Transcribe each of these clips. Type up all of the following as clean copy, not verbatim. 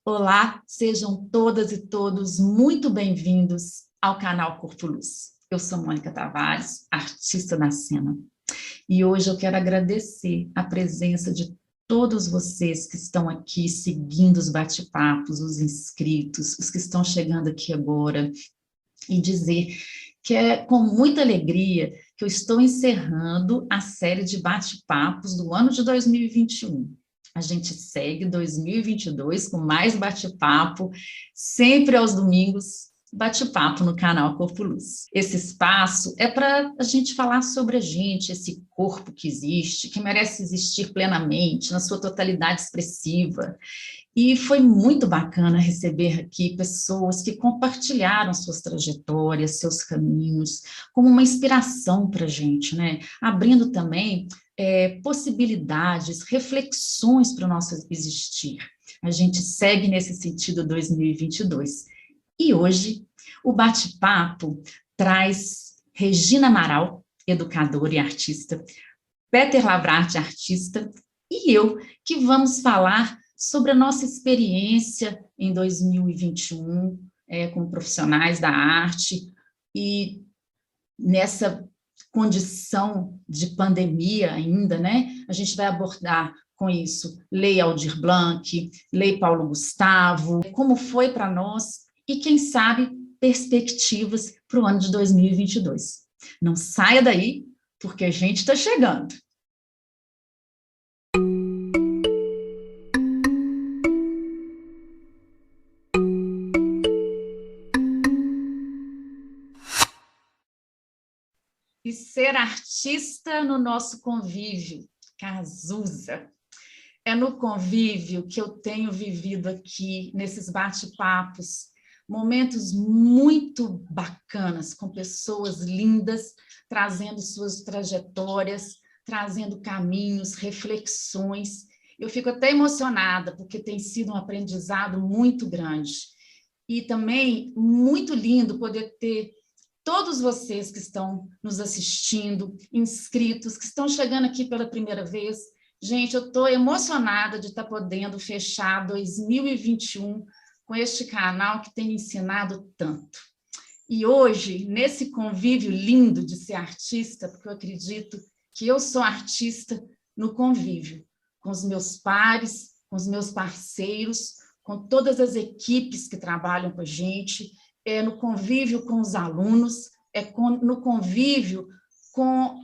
Olá, sejam todas e todos muito bem-vindos ao canal Corpo Luz. Eu sou Mônica Tavares, artista da cena, e hoje eu quero agradecer a presença de todos vocês que estão aqui seguindo os bate-papos, os inscritos, os que estão chegando aqui agora, e dizer que é com muita alegria que eu estou encerrando a série de bate-papos do ano de 2021. A gente segue 2022 com mais bate-papo, sempre aos domingos, bate-papo no canal Corpo Luz. Esse espaço é para a gente falar sobre a gente, esse corpo que existe, que merece existir plenamente, na sua totalidade expressiva. E foi muito bacana receber aqui pessoas que compartilharam suas trajetórias, seus caminhos, como uma inspiração para a gente, né? Abrindo também possibilidades, reflexões para o nosso existir. A gente segue nesse sentido 2022. E hoje, o bate-papo traz Regina Amaral, educadora e artista, Peter Lavrati, artista, e eu, que vamos falar sobre a nossa experiência em 2021 como profissionais da arte e nessa condição de pandemia ainda, né? A gente vai abordar com isso Lei Aldir Blanc, Lei Paulo Gustavo, como foi para nós e, quem sabe, perspectivas para o ano de 2022. Não saia daí, porque a gente está chegando. E ser artista no nosso convívio, Cazuza. É no convívio que eu tenho vivido aqui, nesses bate-papos, momentos muito bacanas, com pessoas lindas, trazendo suas trajetórias, trazendo caminhos, reflexões. Eu fico até emocionada, porque tem sido um aprendizado muito grande. E também muito lindo poder ter todos vocês que estão nos assistindo, inscritos, que estão chegando aqui pela primeira vez. Gente, eu estou emocionada de estar podendo fechar 2021 com este canal que tem me ensinado tanto. E hoje, nesse convívio lindo de ser artista, porque eu acredito que eu sou artista no convívio, com os meus pares, com os meus parceiros, com todas as equipes que trabalham com a gente, no convívio com os alunos, no convívio com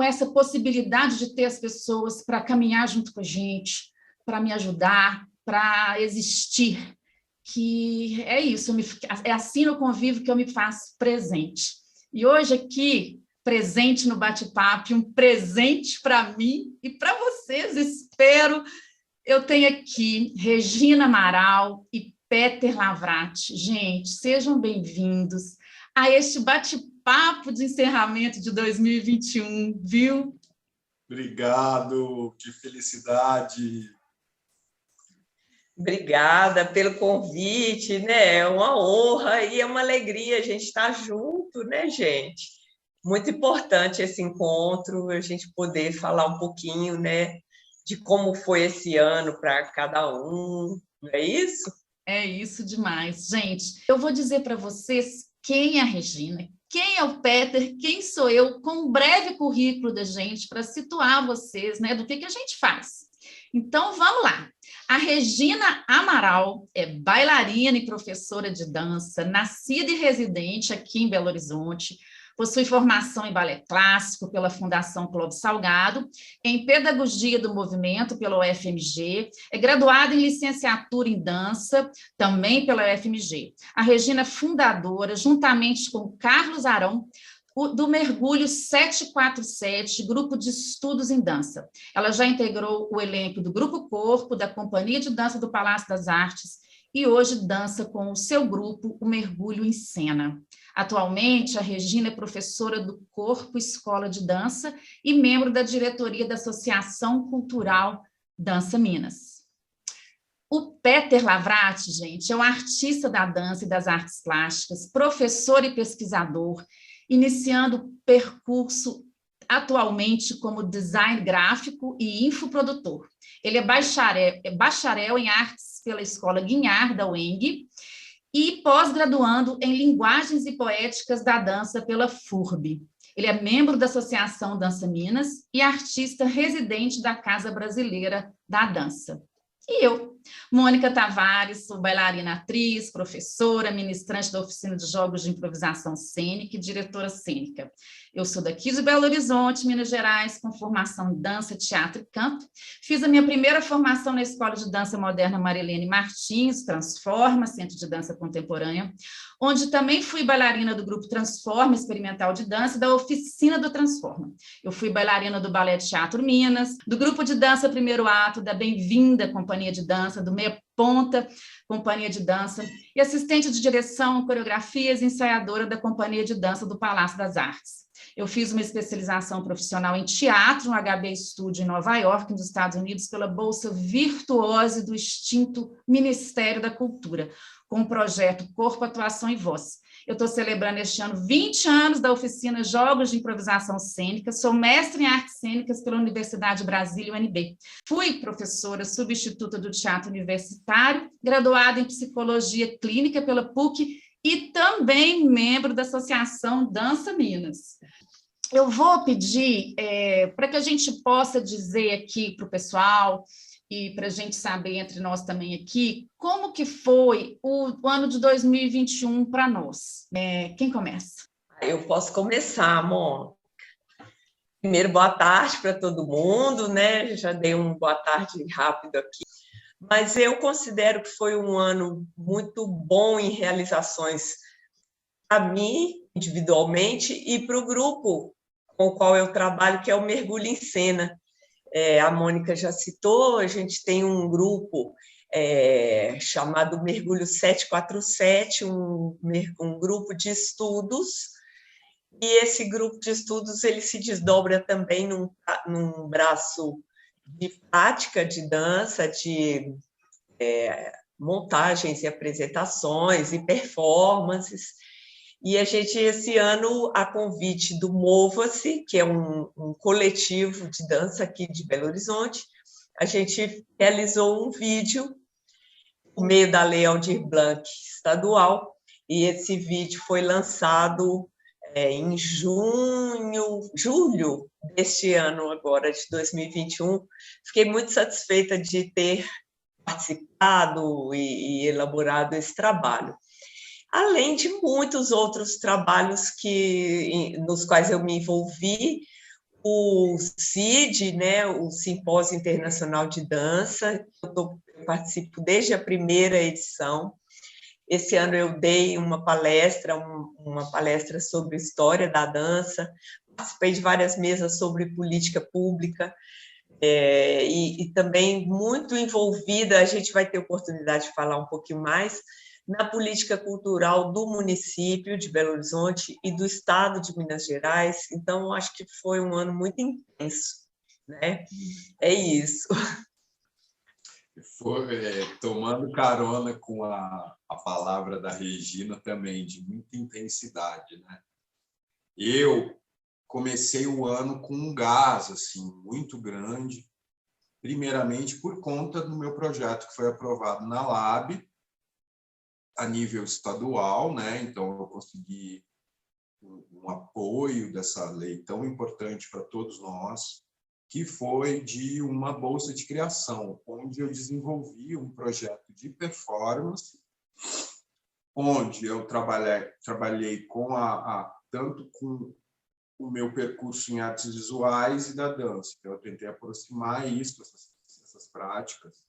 essa possibilidade de ter as pessoas para caminhar junto com a gente, para me ajudar, para existir, que é isso, é assim no convívio que eu me faço presente. E hoje aqui, presente no bate-papo, um presente para mim e para vocês, espero, eu tenho aqui Regina Amaral e Peter Lavrati. Gente, sejam bem-vindos a este bate-papo de encerramento de 2021, viu? Obrigado, que felicidade. Obrigada pelo convite, né? É uma honra e é uma alegria a gente estar junto, né, gente? Muito importante esse encontro, a gente poder falar um pouquinho, né, de como foi esse ano para cada um, não é isso? É isso demais. Gente, eu vou dizer para vocês quem é a Regina, quem é o Peter, quem sou eu, com um breve currículo da gente para situar vocês, né, do que a gente faz. Então, vamos lá. A Regina Amaral é bailarina e professora de dança, nascida e residente aqui em Belo Horizonte, possui formação em balé clássico pela Fundação Clóvis Salgado, em pedagogia do movimento pela UFMG, é graduada em licenciatura em dança, também pela UFMG. A Regina é fundadora, juntamente com Carlos Arão, do Mergulho 747, Grupo de Estudos em Dança. Ela já integrou o elenco do Grupo Corpo, da Companhia de Dança do Palácio das Artes, e hoje dança com o seu grupo, o Mergulho em Cena. Atualmente, a Regina é professora do Corpo Escola de Dança e membro da diretoria da Associação Cultural Dança Minas. O Peter Lavrati, gente, é um artista da dança e das artes plásticas, professor e pesquisador, iniciando percurso atualmente como design gráfico e infoprodutor. Ele é bacharel em artes pela Escola Guinhard, da UENG, e pós-graduando em linguagens e poéticas da dança pela FURB. Ele é membro da Associação Dança Minas e artista residente da Casa Brasileira da Dança. E eu, Mônica Tavares, sou bailarina, atriz, professora, ministrante da oficina de jogos de improvisação cênica e diretora cênica. Eu sou daqui de Belo Horizonte, Minas Gerais, com formação em dança, teatro e canto. Fiz a minha primeira formação na Escola de Dança Moderna Marilene Martins, Transforma, Centro de Dança Contemporânea, onde também fui bailarina do grupo Transforma Experimental de Dança e da oficina do Transforma. Eu fui bailarina do Balé Teatro Minas, do grupo de dança Primeiro Ato, da Bem-vinda Companhia de Dança, do Meia Ponta Companhia de Dança, e assistente de direção, coreografias e ensaiadora da Companhia de Dança do Palácio das Artes. Eu fiz uma especialização profissional em teatro no HB Studio em Nova York, nos Estados Unidos, pela Bolsa Virtuose do extinto Ministério da Cultura, com o projeto Corpo, Atuação e Voz. Eu estou celebrando este ano 20 anos da oficina Jogos de Improvisação Cênica, sou mestre em artes cênicas pela Universidade Brasília, UNB. Fui professora substituta do teatro universitário, graduada em psicologia clínica pela PUC e também membro da Associação Dança Minas. Eu vou pedir para que a gente possa dizer aqui para o pessoal e para a gente saber entre nós também aqui, como que foi o ano de 2021 para nós. Quem começa? Eu posso começar, amor. Primeiro, boa tarde para todo mundo, né? Já dei uma boa tarde rápido aqui. Mas eu considero que foi um ano muito bom em realizações para mim, individualmente, e para o grupo com o qual eu trabalho, que é o Mergulho em Cena. A Mônica já citou, a gente tem um grupo chamado Mergulho 747, um grupo de estudos, e esse grupo de estudos ele se desdobra também num braço de prática de dança, de montagens e apresentações e performances. E a gente, esse ano, a convite do Mova-se, que é um coletivo de dança aqui de Belo Horizonte, a gente realizou um vídeo por meio da Lei Aldir Blanc estadual, e esse vídeo foi lançado em julho deste ano, agora, de 2021. Fiquei muito satisfeita de ter participado e elaborado esse trabalho. Além de muitos outros trabalhos nos quais eu me envolvi, o CID, né, o Simpósio Internacional de Dança, eu participo desde a primeira edição. Esse ano eu dei uma palestra sobre história da dança, participei de várias mesas sobre política pública, e também muito envolvida, a gente vai ter oportunidade de falar um pouquinho mais, na política cultural do município de Belo Horizonte e do estado de Minas Gerais. Então, acho que foi um ano muito intenso, né? É isso. Tomando carona com a palavra da Regina também, de muita intensidade, né? Eu comecei o ano com um gás assim, muito grande, primeiramente por conta do meu projeto que foi aprovado na LAB, a nível estadual, né? Então eu consegui um apoio dessa lei tão importante para todos nós, que foi de uma bolsa de criação, onde eu desenvolvi um projeto de performance, onde eu trabalhei com tanto com o meu percurso em artes visuais e da dança. Então eu tentei aproximar essas práticas.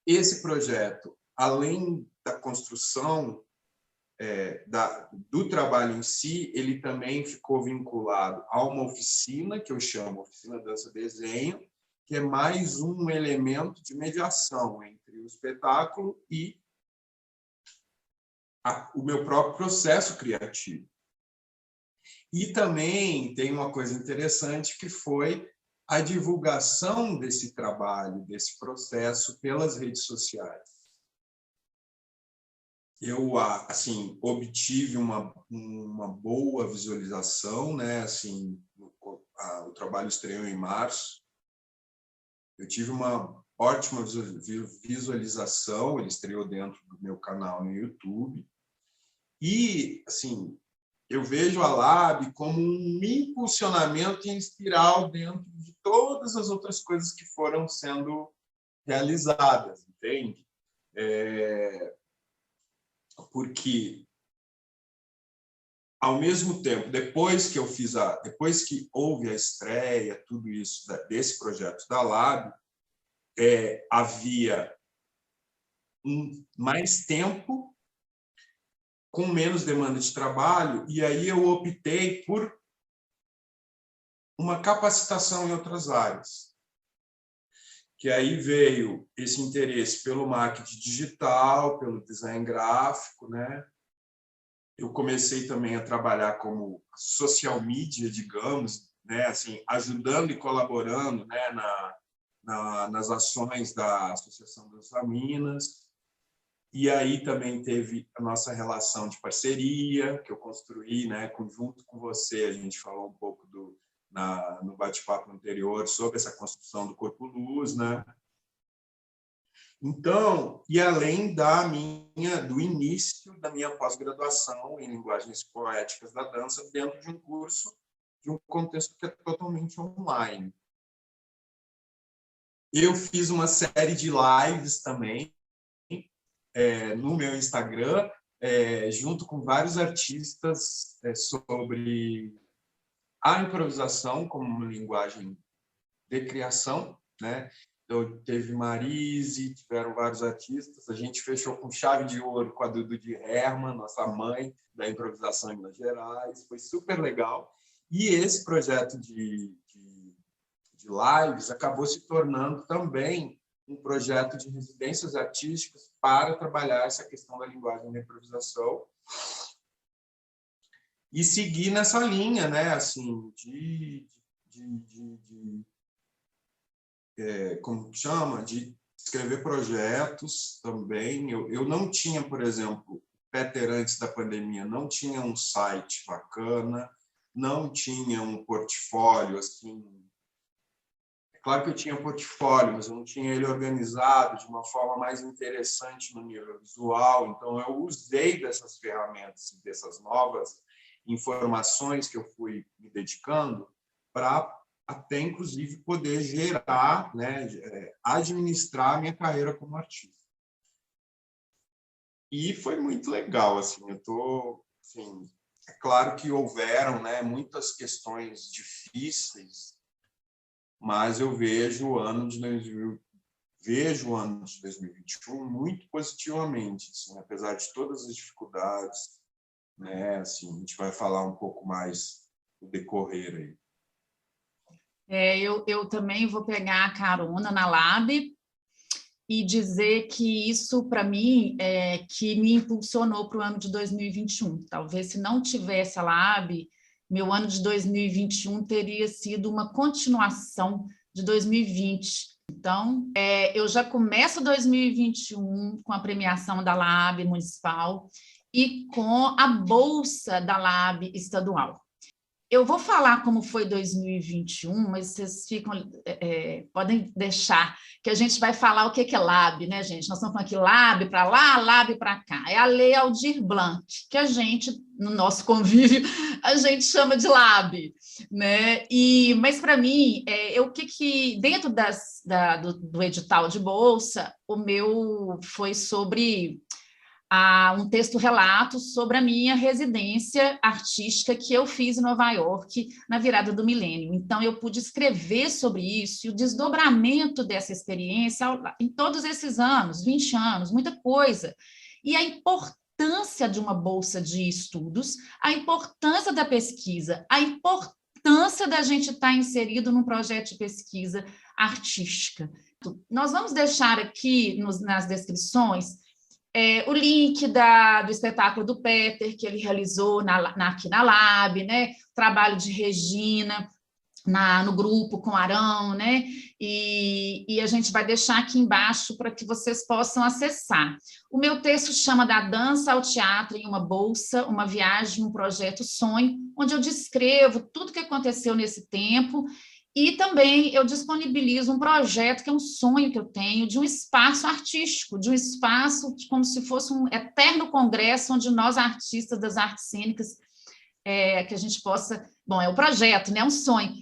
Esse projeto, além da construção do trabalho em si, ele também ficou vinculado a uma oficina, que eu chamo Oficina Dança Desenho, que é mais um elemento de mediação entre o espetáculo e o meu próprio processo criativo. E também tem uma coisa interessante, que foi a divulgação desse trabalho, desse processo pelas redes sociais. Eu obtive uma boa visualização, né? Assim, o trabalho estreou em março. Eu tive uma ótima visualização, ele estreou dentro do meu canal no YouTube. E, assim, eu vejo a Lab como um impulsionamento em espiral dentro de todas as outras coisas que foram sendo realizadas, entende? Porque, ao mesmo tempo, depois que houve a estreia, tudo isso desse projeto da Lab, havia mais tempo, com menos demanda de trabalho, e aí eu optei por uma capacitação em outras áreas. Que aí veio esse interesse pelo marketing digital, pelo design gráfico, né? Eu comecei também a trabalhar como social media, digamos, né? Assim, ajudando e colaborando, né? nas ações da Associação das Laminas. E aí também teve a nossa relação de parceria, que eu construí, né? Junto com você, a gente falou um pouco no bate-papo anterior sobre essa construção do Corpo Luz, né? Então, e além do início da minha pós-graduação em linguagens poéticas da dança dentro de um curso, de um contexto que é totalmente online. Eu fiz uma série de lives também no meu Instagram, junto com vários artistas sobre a improvisação como uma linguagem de criação, né? Então, teve Marise, tiveram vários artistas. A gente fechou com chave de ouro com a Dudu de Herman, nossa mãe da improvisação em Minas Gerais. Foi super legal. E esse projeto de lives acabou se tornando também um projeto de residências artísticas para trabalhar essa questão da linguagem da improvisação e seguir nessa linha, né? Assim, como chama? De escrever projetos também. Eu não tinha, por exemplo, Peter, antes da pandemia, não tinha um site bacana, não tinha um portfólio, assim. É claro que eu tinha portfólio, mas eu não tinha ele organizado de uma forma mais interessante no nível visual. Então, eu usei dessas ferramentas, dessas novas informações que eu fui me dedicando para até, inclusive, poder gerar, né, administrar a minha carreira como artista. E foi muito legal, assim, assim, é claro que houveram, né, muitas questões difíceis, mas eu vejo o ano de 2021 muito positivamente, assim, apesar de todas as dificuldades, né, assim, a gente vai falar um pouco mais no decorrer aí. Eu também vou pegar a carona na Lab e dizer que isso, para mim, que me impulsionou para o ano de 2021. Talvez, se não tivesse a Lab, meu ano de 2021 teria sido uma continuação de 2020. Então, eu já começo 2021 com a premiação da Lab municipal e com a bolsa da Lab estadual. Eu vou falar como foi 2021, mas vocês podem deixar que a gente vai falar o que é Lab, né, gente? Nós estamos falando aqui Lab para lá, Lab para cá. É a Lei Aldir Blanc, que a gente, no nosso convívio, a gente chama de Lab, né? Mas, para mim, dentro do edital de bolsa, o meu foi sobre um texto-relato sobre a minha residência artística que eu fiz em Nova York na virada do milênio. Então, eu pude escrever sobre isso e o desdobramento dessa experiência em todos esses anos, 20 anos, muita coisa. E a importância de uma bolsa de estudos, a importância da pesquisa, a importância da gente estar inserido num projeto de pesquisa artística. Nós vamos deixar aqui nas descrições o link do espetáculo do Peter, que ele realizou aqui na Lab, né? Trabalho de Regina, no grupo com o Arão, né? E a gente vai deixar aqui embaixo para que vocês possam acessar. O meu texto chama Da Dança ao Teatro em uma Bolsa, uma viagem, um projeto sonho, onde eu descrevo tudo que aconteceu nesse tempo e também eu disponibilizo um projeto que é um sonho que eu tenho de um espaço artístico, de um espaço como se fosse um eterno congresso onde nós, artistas das artes cênicas, que a gente possa... Bom, é um projeto, né? É um sonho.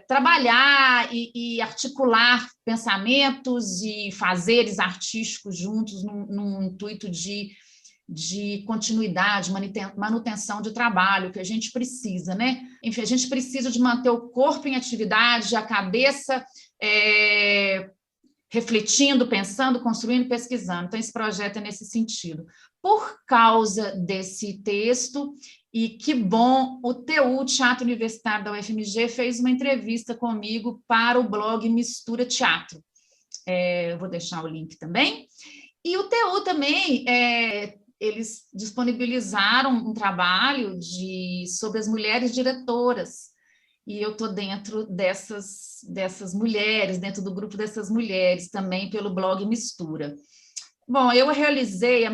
Trabalhar e articular pensamentos e fazeres artísticos juntos num intuito de continuidade, manutenção de trabalho que a gente precisa, né? Enfim, a gente precisa de manter o corpo em atividade, a cabeça refletindo, pensando, construindo, pesquisando. Então, esse projeto é nesse sentido. Por causa desse texto, e que bom, o TU, Teatro Universitário da UFMG, fez uma entrevista comigo para o blog Mistura Teatro. Eu vou deixar o link também. E o TU também, eles disponibilizaram um trabalho sobre as mulheres diretoras, e eu estou dentro dessas mulheres, dentro do grupo dessas mulheres, também pelo blog Mistura. Bom, eu realizei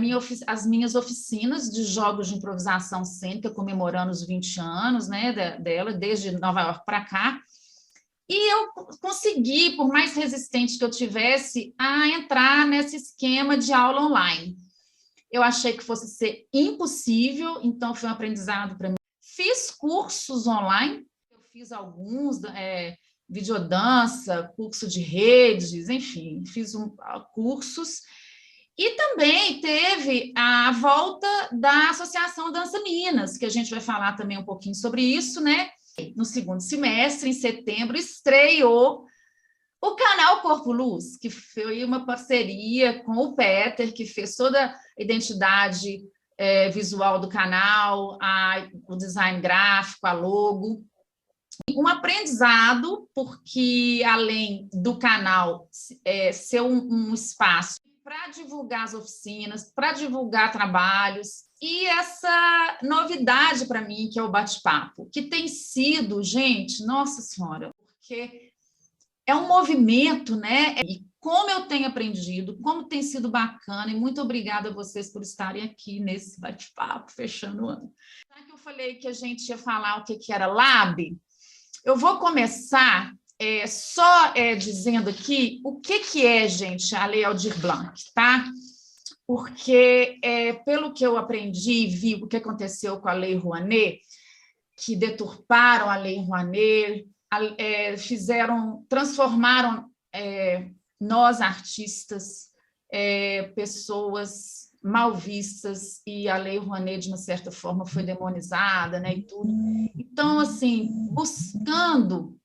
as minhas oficinas de jogos de improvisação cênica, comemorando os 20 anos, né, dela, desde Nova York para cá, e eu consegui, por mais resistente que eu tivesse, a entrar nesse esquema de aula online. Eu achei que fosse ser impossível, então foi um aprendizado para mim. Fiz cursos online, eu fiz alguns, videodança, curso de redes, enfim, fiz cursos. E também teve a volta da Associação Dança Minas, que a gente vai falar também um pouquinho sobre isso, né? No segundo semestre, em setembro, estreou o canal Corpo Luz, que foi uma parceria com o Peter, que fez toda a identidade visual do canal, o design gráfico, a logo. Um aprendizado, porque além do canal ser um espaço para divulgar as oficinas, para divulgar trabalhos, e essa novidade para mim, que é o bate-papo, que tem sido, gente, nossa senhora, porque é um movimento, né? E como eu tenho aprendido, como tem sido bacana, e muito obrigada a vocês por estarem aqui nesse bate-papo, fechando o ano. Já que eu falei que a gente ia falar o que era Lab, eu vou começar dizendo aqui o que é, gente, a Lei Aldir Blanc, tá? Porque, pelo que eu aprendi e vi o que aconteceu com a Lei Rouanet, que deturparam a Lei Rouanet, transformaram nós, artistas, pessoas mal vistas, e a Lei Rouanet, de uma certa forma, foi demonizada, né, e tudo. Então, assim, buscando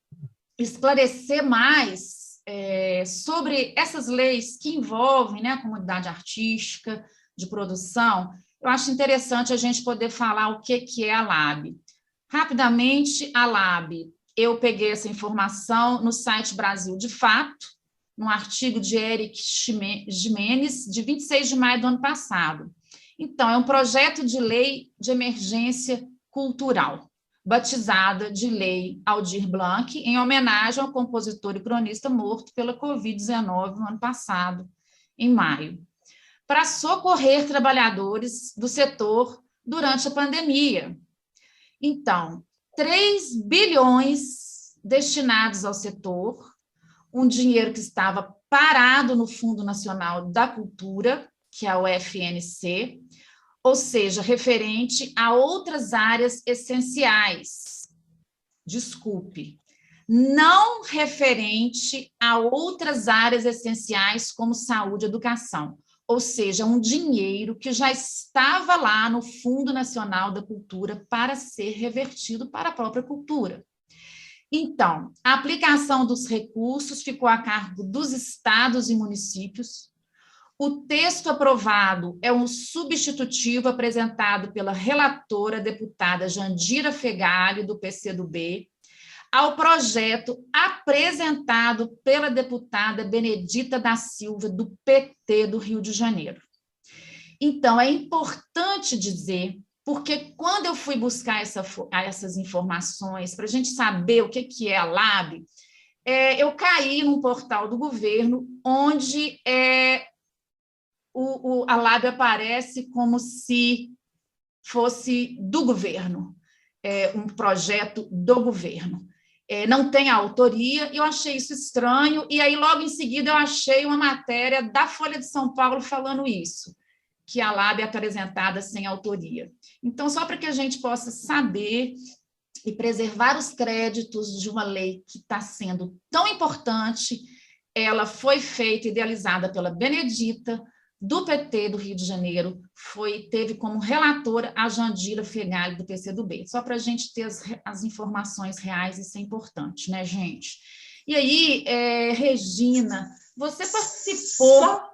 esclarecer mais sobre essas leis que envolvem, né, a comunidade artística, de produção, eu acho interessante a gente poder falar o que é a LAB. Rapidamente, a LAB, eu peguei essa informação no site Brasil de Fato, num artigo de Eric Jimenez, de 26 de maio do ano passado. Então, é um projeto de lei de emergência cultural, batizada de Lei Aldir Blanc, em homenagem ao compositor e cronista morto pela Covid-19 no ano passado, em maio, para socorrer trabalhadores do setor durante a pandemia. Então, 3 bilhões destinados ao setor, um dinheiro que estava parado no Fundo Nacional da Cultura, que é o FNC, ou seja, referente a outras áreas essenciais. Desculpe, não referente a outras áreas essenciais como saúde e educação, ou seja, um dinheiro que já estava lá no Fundo Nacional da Cultura para ser revertido para a própria cultura. Então, a aplicação dos recursos ficou a cargo dos estados e municípios. O texto aprovado é um substitutivo apresentado pela relatora deputada Jandira Fegali, do PCdoB, ao projeto apresentado pela deputada Benedita da Silva, do PT do Rio de Janeiro. Então, é importante dizer, porque quando eu fui buscar essas informações, para a gente saber o que é a LAB, eu caí num portal do governo onde a LAB aparece como se fosse do governo, um projeto do governo. Não tem a autoria, e eu achei isso estranho, e aí logo em seguida eu achei uma matéria da Folha de São Paulo falando isso, que a LAB é apresentada sem autoria. Então, só para que a gente possa saber e preservar os créditos de uma lei que está sendo tão importante, ela foi feita, idealizada pela Benedita, do PT do Rio de Janeiro, teve como relatora a Jandira Fegali, do PCdoB. Só para a gente ter as informações reais, isso é importante, né, gente? E aí, Regina, você participou...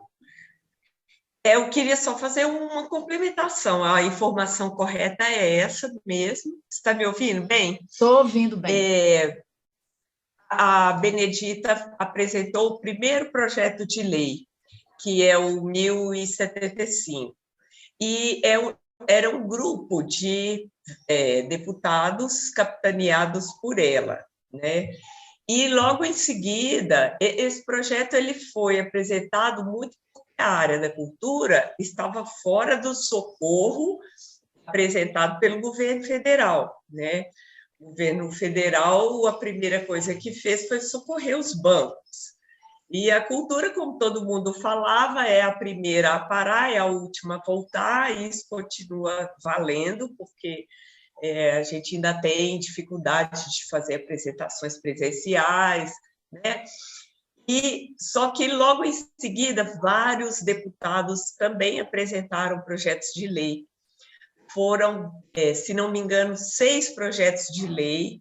Eu queria só fazer uma complementação. A informação correta é essa mesmo. Você está me ouvindo bem? Estou ouvindo bem. A Benedita apresentou o primeiro projeto de lei, que é o 1075. E era um grupo de deputados capitaneados por ela, né? E logo em seguida, esse projeto ele foi apresentado muito porque a área da cultura estava fora do socorro apresentado pelo governo federal, né? O governo federal, a primeira coisa que fez foi socorrer os bancos. E a cultura, como todo mundo falava, é a primeira a parar, é a última a voltar, e isso continua valendo, porque a gente ainda tem dificuldade de fazer apresentações presenciais, né? Só que logo em seguida, vários deputados também apresentaram projetos de lei. Foram, se não me engano, 6 projetos de lei.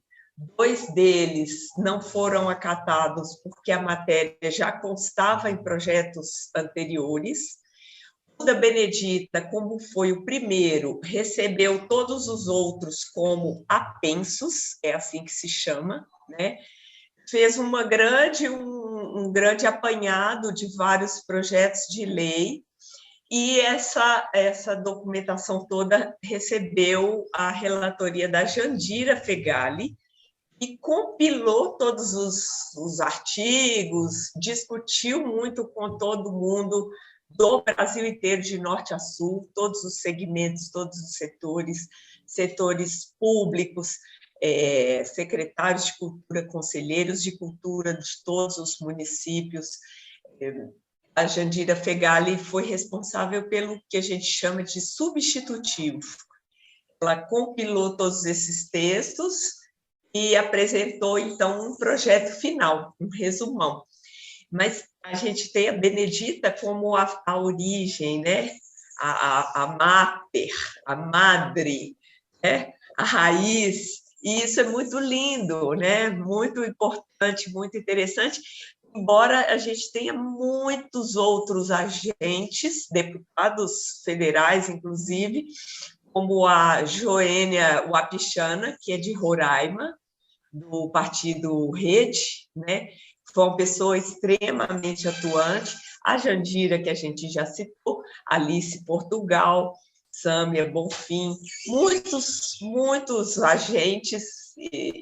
2 deles não foram acatados porque a matéria já constava em projetos anteriores. O da Benedita, como foi o primeiro, recebeu todos os outros como apensos, é assim que se chama, né? Fez um grande apanhado de vários projetos de lei, e essa documentação toda recebeu a relatoria da Jandira Fegali, e compilou todos os artigos, discutiu muito com todo mundo do Brasil inteiro, de norte a sul, todos os segmentos, todos os setores públicos, secretários de cultura, conselheiros de cultura de todos os municípios. A Jandira Fegali foi responsável pelo que a gente chama de substitutivo. Ela compilou todos esses textos e apresentou, então, um projeto final, um resumão. Mas a gente tem a Benedita como a origem, né? a mater, a madre, né? A raiz, e isso é muito lindo, né? Muito importante, muito interessante, embora a gente tenha muitos outros agentes, deputados federais, inclusive, como a Joênia Wapichana, que é de Roraima, do partido Rede, né? Foi uma pessoa extremamente atuante. A Jandira, que a gente já citou, Alice Portugal, Sâmia Bonfim, muitos agentes,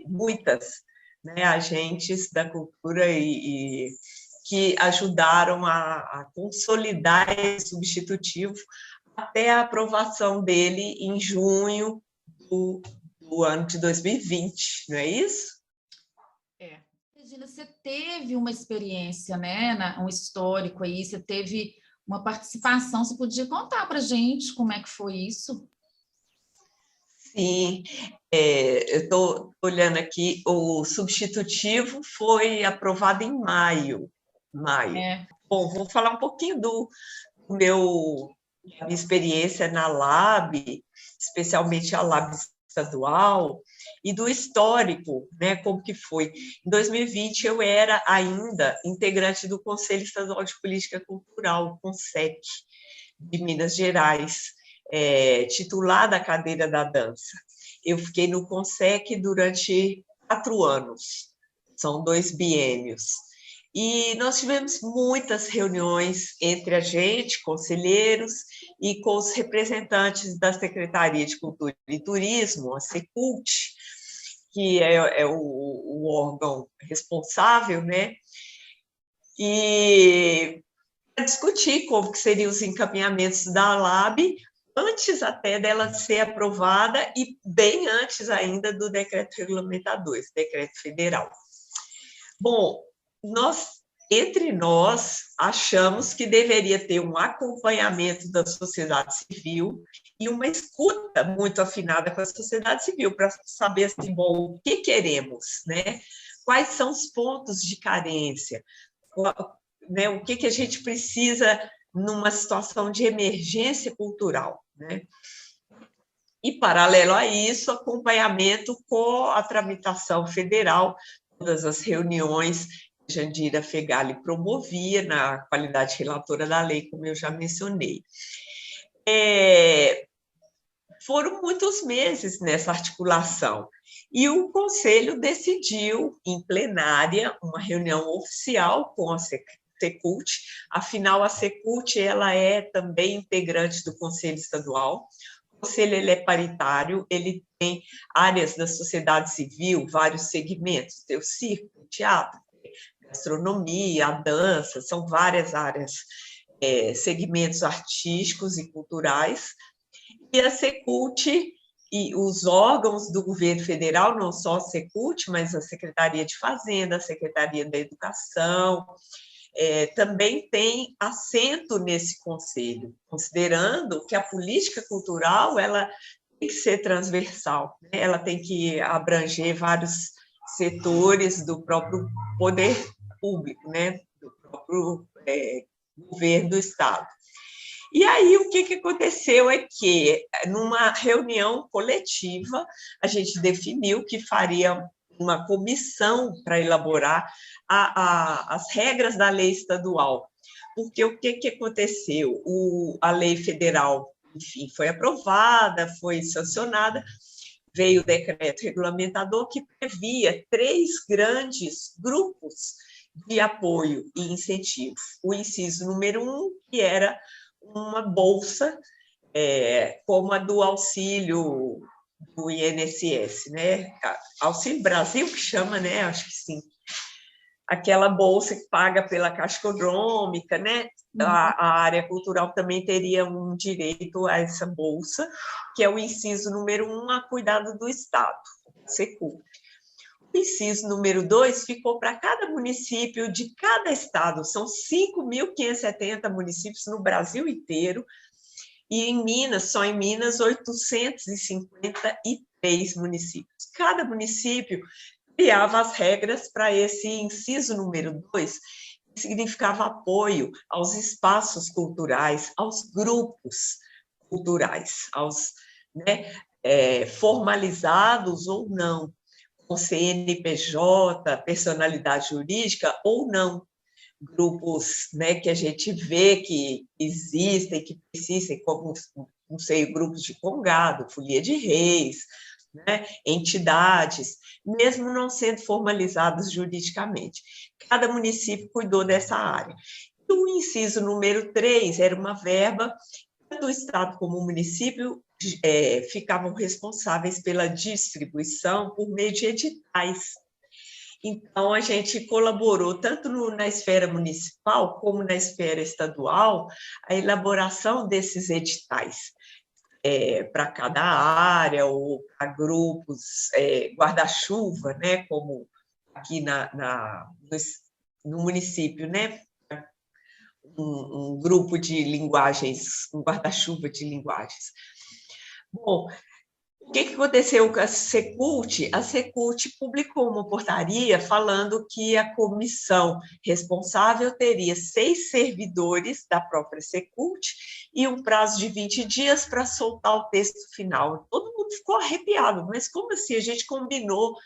muitas, né, agentes da cultura que ajudaram a consolidar esse substitutivo até a aprovação dele em junho do ano de 2020, não é isso? Regina, você teve uma experiência, né, um histórico aí, você teve uma participação, você podia contar para a gente como é que foi isso? Sim, eu estou olhando aqui, o substitutivo foi aprovado em maio. Bom, vou falar um pouquinho da minha experiência na LAB, especialmente a LAB estadual, e do histórico, né, como que foi. Em 2020, eu era ainda integrante do Conselho Estadual de Política Cultural, CONSEC, de Minas Gerais, titular da cadeira da dança. Eu fiquei no CONSEC durante 4 anos, são 2 biênios. E nós tivemos muitas reuniões entre a gente, conselheiros, e com os representantes da Secretaria de Cultura e Turismo, a Secult, que é o órgão responsável, né? E discutir como que seriam os encaminhamentos da LAB antes até dela ser aprovada e bem antes ainda do decreto regulamentador, esse decreto federal. Bom, entre nós, achamos que deveria ter um acompanhamento da sociedade civil e uma escuta muito afinada com a sociedade civil, para saber assim, bom, o que queremos, né? Quais são os pontos de carência, né? O que a gente precisa numa situação de emergência cultural, né? E, paralelo a isso, acompanhamento com a tramitação federal, todas as reuniões que Jandira Fegali promovia na qualidade relatora da lei, como eu já mencionei. Foram muitos meses nessa articulação, e o Conselho decidiu, em plenária, uma reunião oficial com a Secult. Afinal, a Secult ela é também integrante do Conselho Estadual. O Conselho ele é paritário, ele tem áreas da sociedade civil, vários segmentos, tem o circo, o teatro, a gastronomia, a dança, são várias áreas, segmentos artísticos e culturais. E a Secult e os órgãos do governo federal, não só a Secult, mas a Secretaria de Fazenda, a Secretaria da Educação, também tem assento nesse conselho, considerando que a política cultural ela tem que ser transversal, né? Ela tem que abranger vários setores do próprio poder público, né? Do próprio governo do Estado. E aí, o que aconteceu é que, numa reunião coletiva, a gente definiu que faria uma comissão para elaborar as regras da lei estadual. Porque o que aconteceu? A lei federal, enfim, foi aprovada, foi sancionada, veio o decreto regulamentador que previa 3 grandes grupos de apoio e incentivo. O inciso número 1, que era uma bolsa, como a do auxílio do INSS, né? Auxílio Brasil, que chama, né? Acho que sim. Aquela bolsa que paga pela Caixa Econômica, né? A área cultural também teria um direito a essa bolsa, que é o inciso número 1, a cuidado do Estado, Secult. O inciso número 2 ficou para cada município de cada estado, são 5.570 municípios no Brasil inteiro, e em Minas, só em Minas, 853 municípios. Cada município criava as regras para esse inciso número 2, que significava apoio aos espaços culturais, aos grupos culturais, aos, né, formalizados ou não, com CNPJ, personalidade jurídica ou não, grupos, né, que a gente vê que existem, que persistem, como, não sei, grupos de Congado, Folia de Reis, né, entidades, mesmo não sendo formalizados juridicamente. Cada município cuidou dessa área. E o inciso número 3 era uma verba, tanto o Estado como o município ficavam responsáveis pela distribuição por meio de editais. Então, a gente colaborou tanto na esfera municipal como na esfera estadual a elaboração desses editais para cada área ou para grupos, guarda-chuva, né, como aqui no município, né, um grupo de linguagens, um guarda-chuva de linguagens. Bom, o que aconteceu com a Secult? A Secult publicou uma portaria falando que a comissão responsável teria 6 servidores da própria Secult e um prazo de 20 dias para soltar o texto final. Todo mundo ficou arrepiado, mas como assim? A gente combinou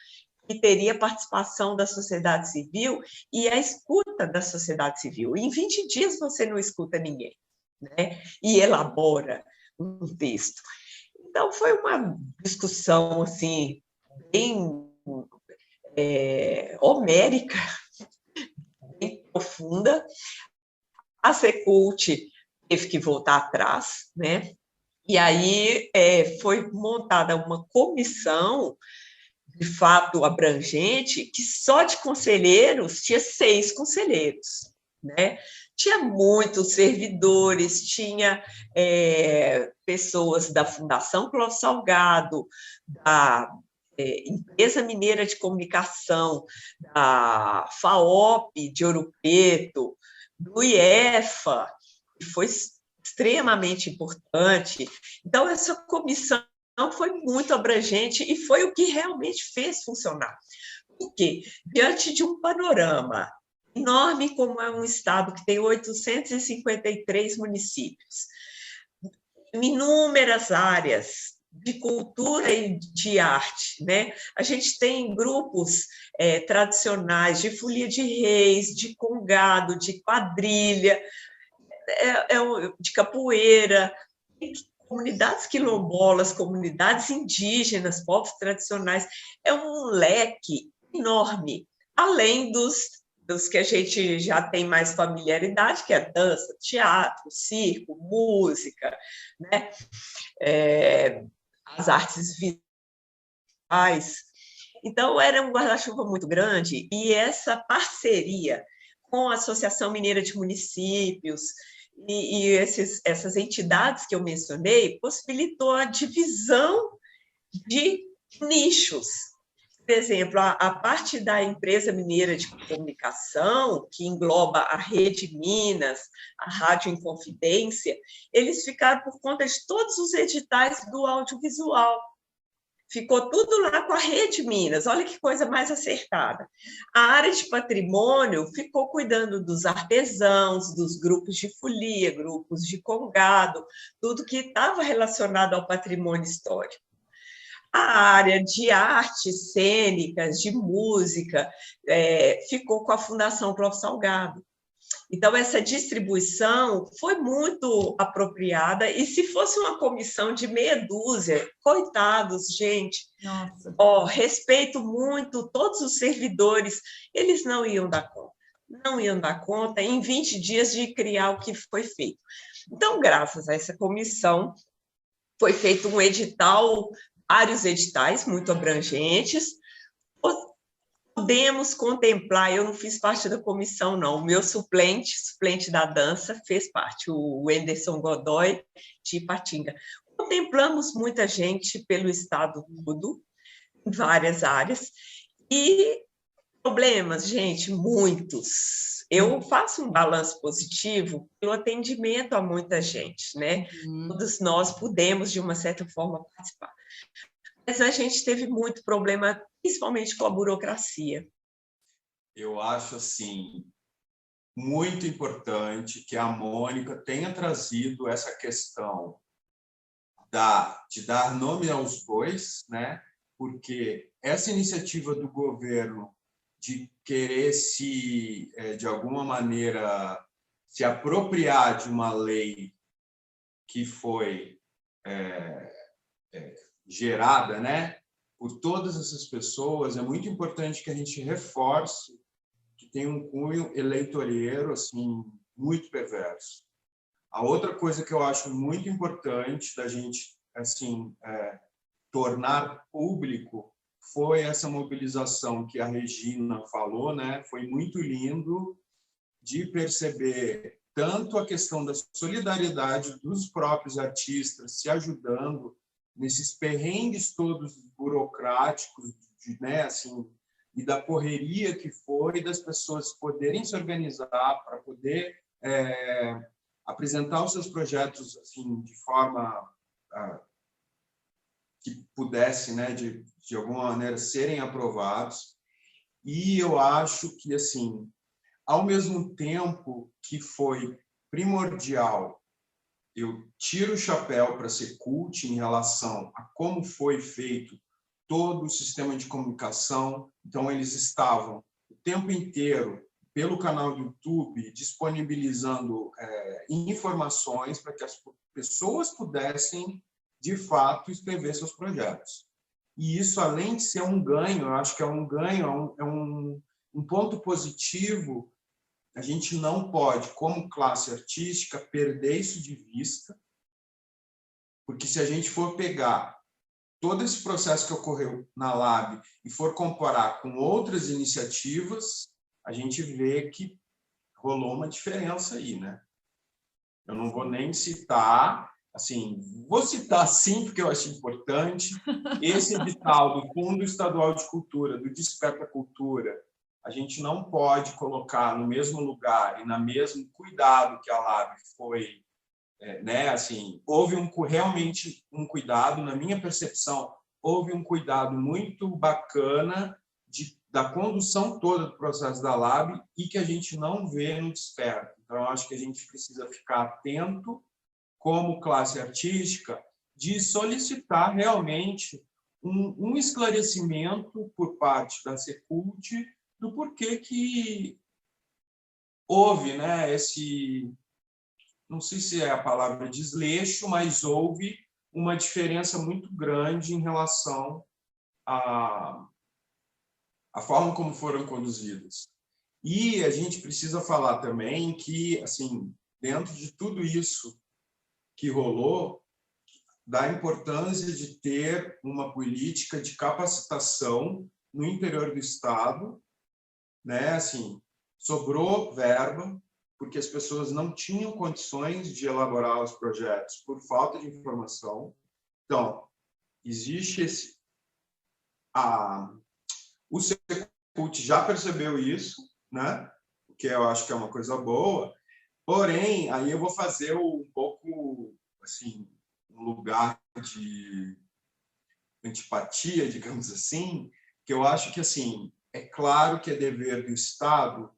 que teria participação da sociedade civil e a escuta da sociedade civil. Em 20 dias você não escuta ninguém, né? E elabora um texto. Então, foi uma discussão, assim, bem homérica, bem profunda. A Secult teve que voltar atrás, né? E aí foi montada uma comissão, de fato abrangente, que só de conselheiros tinha 6 conselheiros, né? Tinha muitos servidores, tinha pessoas da Fundação Clóvis Salgado, da Empresa Mineira de Comunicação, da FAOP de Ouro Preto, do IEFA, que foi extremamente importante. Então, essa comissão foi muito abrangente e foi o que realmente fez funcionar. Porque, diante de um panorama enorme como é um estado que tem 853 municípios, inúmeras áreas de cultura e de arte, né? A gente tem grupos tradicionais de folia de reis, de congado, de quadrilha, de capoeira, comunidades quilombolas, comunidades indígenas, povos tradicionais. É um leque enorme, além dos que a gente já tem mais familiaridade, que é dança, teatro, circo, música, né? As artes visuais. Então, era um guarda-chuva muito grande, e essa parceria com a Associação Mineira de Municípios e essas entidades que eu mencionei possibilitou a divisão de nichos. Por exemplo, a parte da Empresa Mineira de Comunicação, que engloba a Rede Minas, a Rádio Inconfidência, eles ficaram por conta de todos os editais do audiovisual. Ficou tudo lá com a Rede Minas, olha que coisa mais acertada. A área de patrimônio ficou cuidando dos artesãos, dos grupos de folia, grupos de congado, tudo que estava relacionado ao patrimônio histórico. A área de artes cênicas, de música, ficou com a Fundação Clóvis Salgado. Então, essa distribuição foi muito apropriada, e se fosse uma comissão de meia dúzia, coitados, gente, respeito muito todos os servidores, eles não iam dar conta em 20 dias de criar o que foi feito. Então, graças a essa comissão, foi feito um edital, vários editais muito abrangentes. Podemos contemplar, eu não fiz parte da comissão, não, o meu suplente da dança, fez parte, o Anderson Godoy, de Ipatinga. Contemplamos muita gente pelo estado todo, em várias áreas, e problemas, gente, muitos. Eu faço um balanço positivo pelo atendimento a muita gente, né? Todos nós pudemos, de uma certa forma, participar. Mas a gente teve muito problema, principalmente com a burocracia. Eu acho, assim, muito importante que a Mônica tenha trazido essa questão de dar nome aos bois, né? Porque essa iniciativa do governo de querer de alguma maneira, se apropriar de uma lei que foi gerada, né, por todas essas pessoas, é muito importante que a gente reforce que tem um cunho eleitoreiro assim, muito perverso. A outra coisa que eu acho muito importante da gente assim, tornar público foi essa mobilização que a Regina falou, né? Foi muito lindo de perceber tanto a questão da solidariedade dos próprios artistas se ajudando nesses perrengues todos burocráticos, né, assim, e da correria que foi das pessoas poderem se organizar para poder apresentar os seus projetos assim de forma que pudesse, né, de alguma maneira serem aprovados. E eu acho que assim, ao mesmo tempo que foi primordial, eu tiro o chapéu para a Secult em relação a como foi feito todo o sistema de comunicação. Então, eles estavam o tempo inteiro pelo canal do YouTube disponibilizando informações para que as pessoas pudessem, de fato, escrever seus projetos. E isso, além de ser um ganho, eu acho que é um ganho, é um ponto positivo a gente não pode, como classe artística, perder isso de vista, porque se a gente for pegar todo esse processo que ocorreu na Lab e for comparar com outras iniciativas, a gente vê que rolou uma diferença aí, né? Eu não vou nem citar, assim, vou citar sim, porque eu acho importante, esse edital do Fundo Estadual de Cultura, do Desperta Cultura, a gente não pode colocar no mesmo lugar e no mesmo cuidado que a Lab foi, né? Assim, houve realmente um cuidado, na minha percepção, houve um cuidado muito bacana da condução toda do processo da Lab e que a gente não vê no Desperta. Então, eu acho que a gente precisa ficar atento, como classe artística, de solicitar realmente um esclarecimento por parte da Secult do porquê que houve, né, esse, não sei se é a palavra desleixo, mas houve uma diferença muito grande em relação à forma como foram conduzidas. E a gente precisa falar também que, assim, dentro de tudo isso que rolou, da importância de ter uma política de capacitação no interior do Estado, né? Assim, sobrou verba, porque as pessoas não tinham condições de elaborar os projetos por falta de informação. Então, existe o Secult já percebeu isso, né? Que eu acho que é uma coisa boa. Porém, aí eu vou fazer um pouco, assim, um lugar de antipatia, digamos assim, que eu acho que, assim, é claro que é dever do Estado,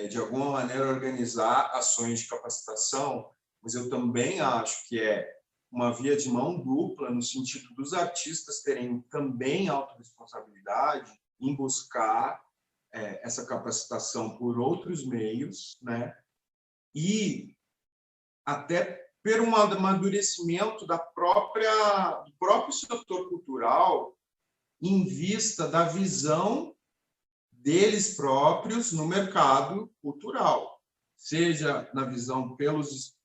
de alguma maneira, organizar ações de capacitação, mas eu também acho que é uma via de mão dupla, no sentido dos artistas terem também autorresponsabilidade em buscar essa capacitação por outros meios, né? E até por um amadurecimento do próprio setor cultural em vista da visão deles próprios no mercado cultural, seja na visão pelos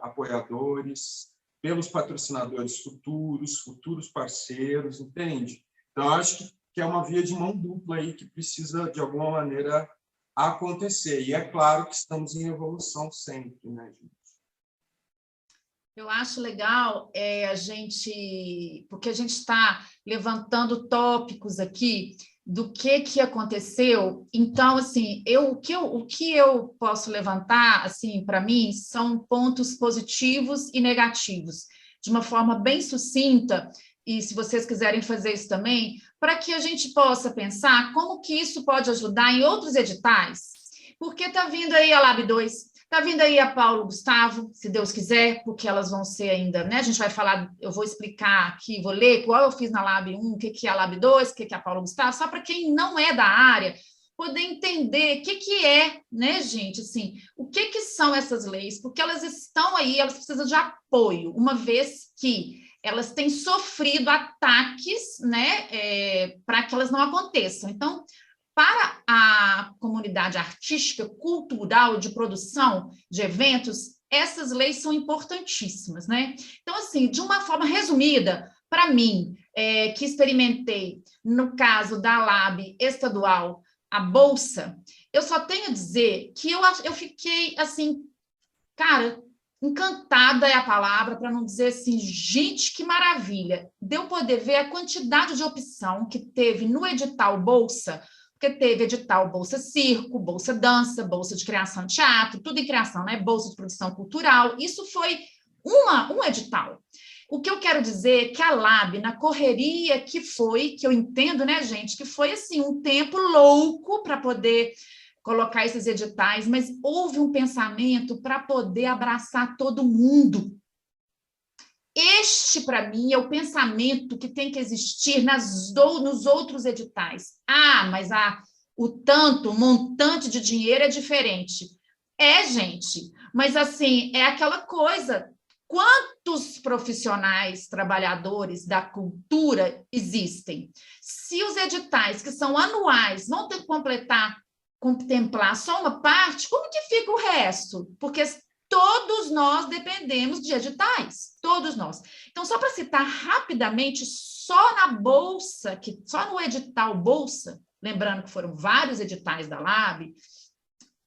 apoiadores, pelos patrocinadores futuros parceiros, entende? Então, acho que é uma via de mão dupla aí que precisa, de alguma maneira, acontecer. E é claro que estamos em evolução sempre, né, gente? Eu acho legal a gente, porque a gente está levantando tópicos aqui do que aconteceu. Então, assim, o que eu posso levantar, assim, para mim, são pontos positivos e negativos, de uma forma bem sucinta, e se vocês quiserem fazer isso também, para que a gente possa pensar como que isso pode ajudar em outros editais, porque está vindo aí a Lab 2, está vindo aí a Paulo Gustavo, se Deus quiser, porque elas vão ser ainda, né? A gente vai falar, eu vou explicar aqui, vou ler igual eu fiz na Lab 1, o que é a Lab 2, o que é a Paulo Gustavo, só para quem não é da área poder entender o que é, né, gente? Assim, o que são essas leis? Porque elas estão aí, elas precisam de apoio, uma vez que elas têm sofrido ataques, né, para que elas não aconteçam. Então, para a comunidade artística, cultural, de produção de eventos, essas leis são importantíssimas, né? Então, assim, de uma forma resumida, para mim, que experimentei, no caso da Lab estadual, a Bolsa, eu só tenho a dizer que eu fiquei, assim, cara, encantada é a palavra, para não dizer assim, gente, que maravilha. Deu poder ver a quantidade de opção que teve no edital Bolsa, porque teve edital Bolsa Circo, Bolsa Dança, Bolsa de Criação de Teatro, tudo em criação, né? Bolsa de Produção Cultural, isso foi um edital. O que eu quero dizer é que a Lab, na correria que foi, que eu entendo, né, gente, que foi assim, um tempo louco para poder colocar esses editais, mas houve um pensamento para poder abraçar todo mundo. Este, para mim, é o pensamento que tem que existir nos outros editais. Ah, mas o montante de dinheiro é diferente. Gente, mas assim, é aquela coisa, quantos profissionais, trabalhadores da cultura existem? Se os editais, que são anuais, vão ter que completar contemplar só uma parte, como que fica o resto? Porque todos nós dependemos de editais, todos nós. Então, só para citar rapidamente, só na Bolsa, só no edital Bolsa, lembrando que foram vários editais da LAB,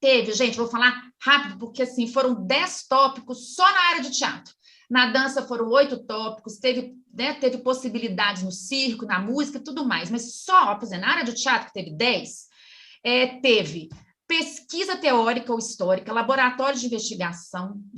teve, gente, vou falar rápido, porque assim, foram 10 tópicos só na área de teatro. Na dança foram 8 tópicos, teve possibilidades no circo, na música, tudo mais, mas só, por exemplo, na área de teatro, que teve 10, teve pesquisa teórica ou histórica, laboratório de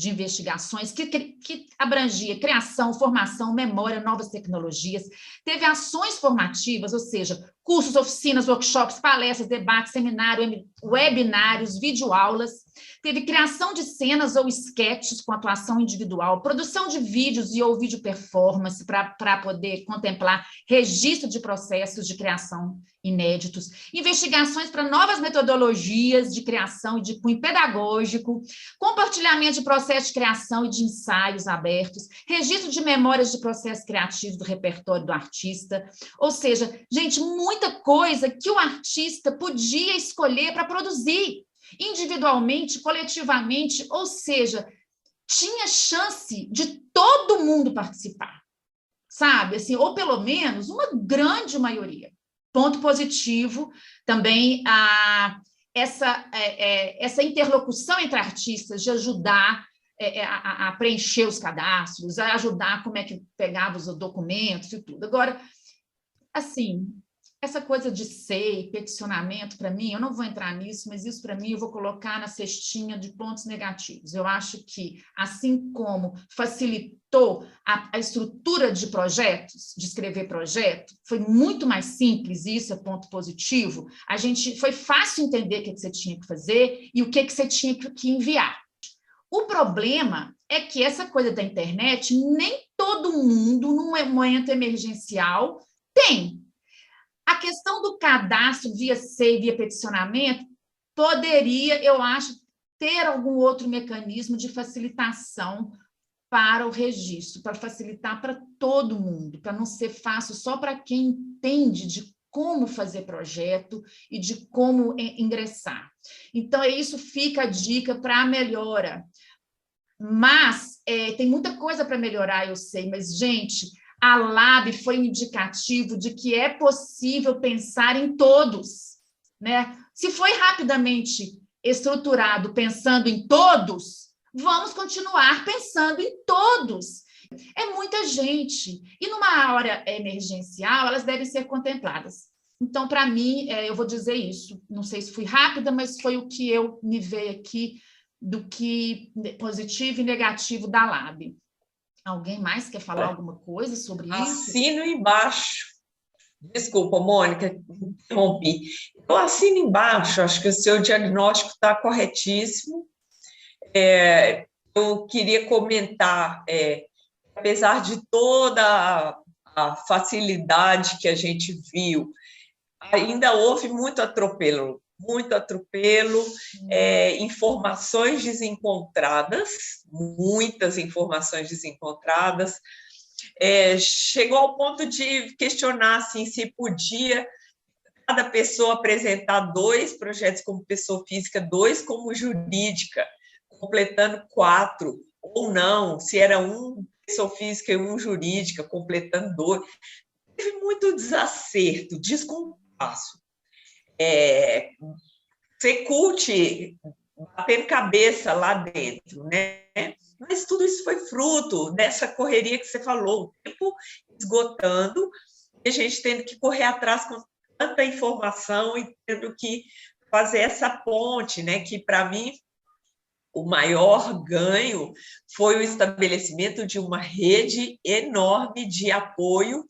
investigações, que abrangia criação, formação, memória, novas tecnologias, teve ações formativas, ou seja, cursos, oficinas, workshops, palestras, debates, seminários, webinários, videoaulas, teve criação de cenas ou esquetes com atuação individual, produção de vídeos e ou vídeo performance para poder contemplar registro de processos de criação inéditos, investigações para novas metodologias de criação e de cunho pedagógico, compartilhamento de processos de criação e de ensaios abertos, registro de memórias de processos criativos do repertório do artista, ou seja, gente, muita coisa que o artista podia escolher para produzir, individualmente, coletivamente, ou seja, tinha chance de todo mundo participar, sabe? Assim, ou pelo menos uma grande maioria. Ponto positivo também essa interlocução entre artistas de ajudar a preencher os cadastros, a ajudar como é que pegava os documentos e tudo. Agora, assim, essa coisa de SEI, peticionamento, para mim, eu não vou entrar nisso, mas isso, para mim, eu vou colocar na cestinha de pontos negativos. Eu acho que, assim como facilitou a estrutura de projetos, de escrever projeto, foi muito mais simples, e isso é ponto positivo, foi fácil entender o que você tinha que fazer e o que você tinha que enviar. O problema é que essa coisa da internet, nem todo mundo, num momento emergencial, tem. A questão do cadastro via SEI, via peticionamento, poderia, eu acho, ter algum outro mecanismo de facilitação para o registro, para facilitar para todo mundo, para não ser fácil só para quem entende de como fazer projeto e de como ingressar. Então, isso fica a dica para a melhora. Mas tem muita coisa para melhorar, eu sei, mas, gente, a LAB foi um indicativo de que é possível pensar em todos, né? Se foi rapidamente estruturado pensando em todos, vamos continuar pensando em todos. É muita gente. E numa hora emergencial, elas devem ser contempladas. Então, para mim, eu vou dizer isso. Não sei se fui rápida, mas foi o que eu me veio aqui do que positivo e negativo da LAB. Alguém mais quer falar alguma coisa sobre isso? Assino embaixo. Desculpa, Mônica, interrompi. Eu assino embaixo, acho que o seu diagnóstico está corretíssimo. Eu queria comentar, apesar de toda a facilidade que a gente viu, ainda houve muito atropelo, informações desencontradas, muitas informações desencontradas. Chegou ao ponto de questionar assim, se podia cada pessoa apresentar 2 projetos como pessoa física, 2 como jurídica, completando 4, ou não, se era 1 pessoa física e 1 jurídica, completando 2. Teve muito desacerto, descompasso. Secult batendo cabeça lá dentro, né? Mas tudo isso foi fruto dessa correria que você falou, o tempo esgotando, e a gente tendo que correr atrás com tanta informação e tendo que fazer essa ponte, né? Que, para mim, o maior ganho foi o estabelecimento de uma rede enorme de apoio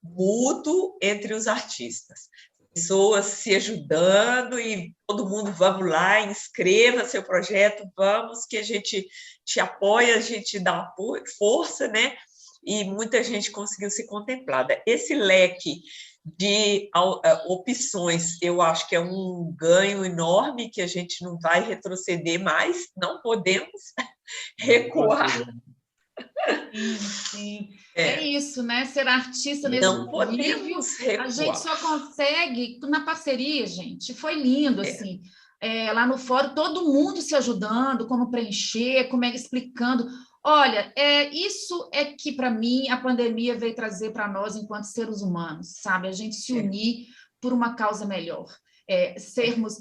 mútuo entre os artistas. Pessoas se ajudando e todo mundo, vamos lá, inscreva seu projeto, vamos, que a gente te apoia, a gente dá apoio, força, né? E muita gente conseguiu ser contemplada. Esse leque de opções, eu acho que é um ganho enorme, que a gente não vai retroceder mais, não podemos recuar. Sim, sim. É isso, né? Ser artista nesse não podemos nível, recuar. a gente só consegue na parceria, gente. Foi lindo, assim. lá no fórum, todo mundo se ajudando, como preencher, como é explicando. Olha, isso é que, para mim, a pandemia veio trazer para nós, enquanto seres humanos, sabe? A gente se unir por uma causa melhor.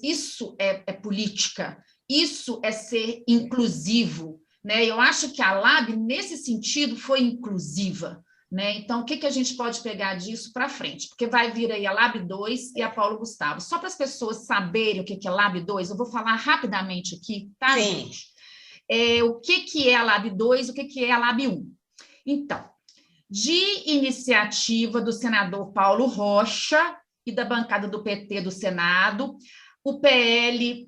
Isso é política, isso é ser inclusivo, né? Eu acho que a LAB, nesse sentido, foi inclusiva, né? Então, o que a gente pode pegar disso para frente? Porque vai vir aí a LAB 2 e a Paulo Gustavo. Só para as pessoas saberem o que é LAB 2, eu vou falar rapidamente aqui, tá, Sim. gente? O que é a LAB 2, o que é a LAB 1. Então, de iniciativa do senador Paulo Rocha e da bancada do PT do Senado, o PL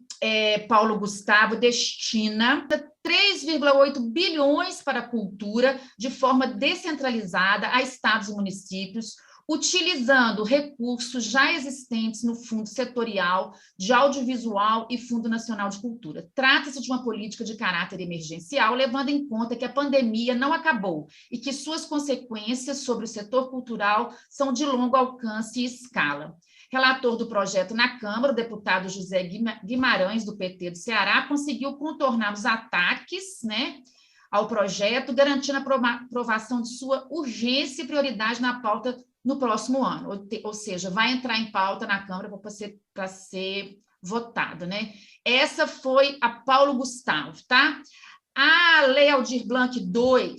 Paulo Gustavo destina 3,8 bilhões para a cultura de forma descentralizada a estados e municípios, utilizando recursos já existentes no Fundo Setorial de Audiovisual e Fundo Nacional de Cultura. Trata-se de uma política de caráter emergencial, levando em conta que a pandemia não acabou e que suas consequências sobre o setor cultural são de longo alcance e escala. Relator do projeto na Câmara, o deputado José Guimarães, do PT do Ceará, conseguiu contornar os ataques, né, ao projeto, garantindo a aprovação de sua urgência e prioridade na pauta no próximo ano, ou seja, vai entrar em pauta na Câmara para ser votado, né? Essa foi a Paulo Gustavo, tá? A Lei Aldir Blanc II,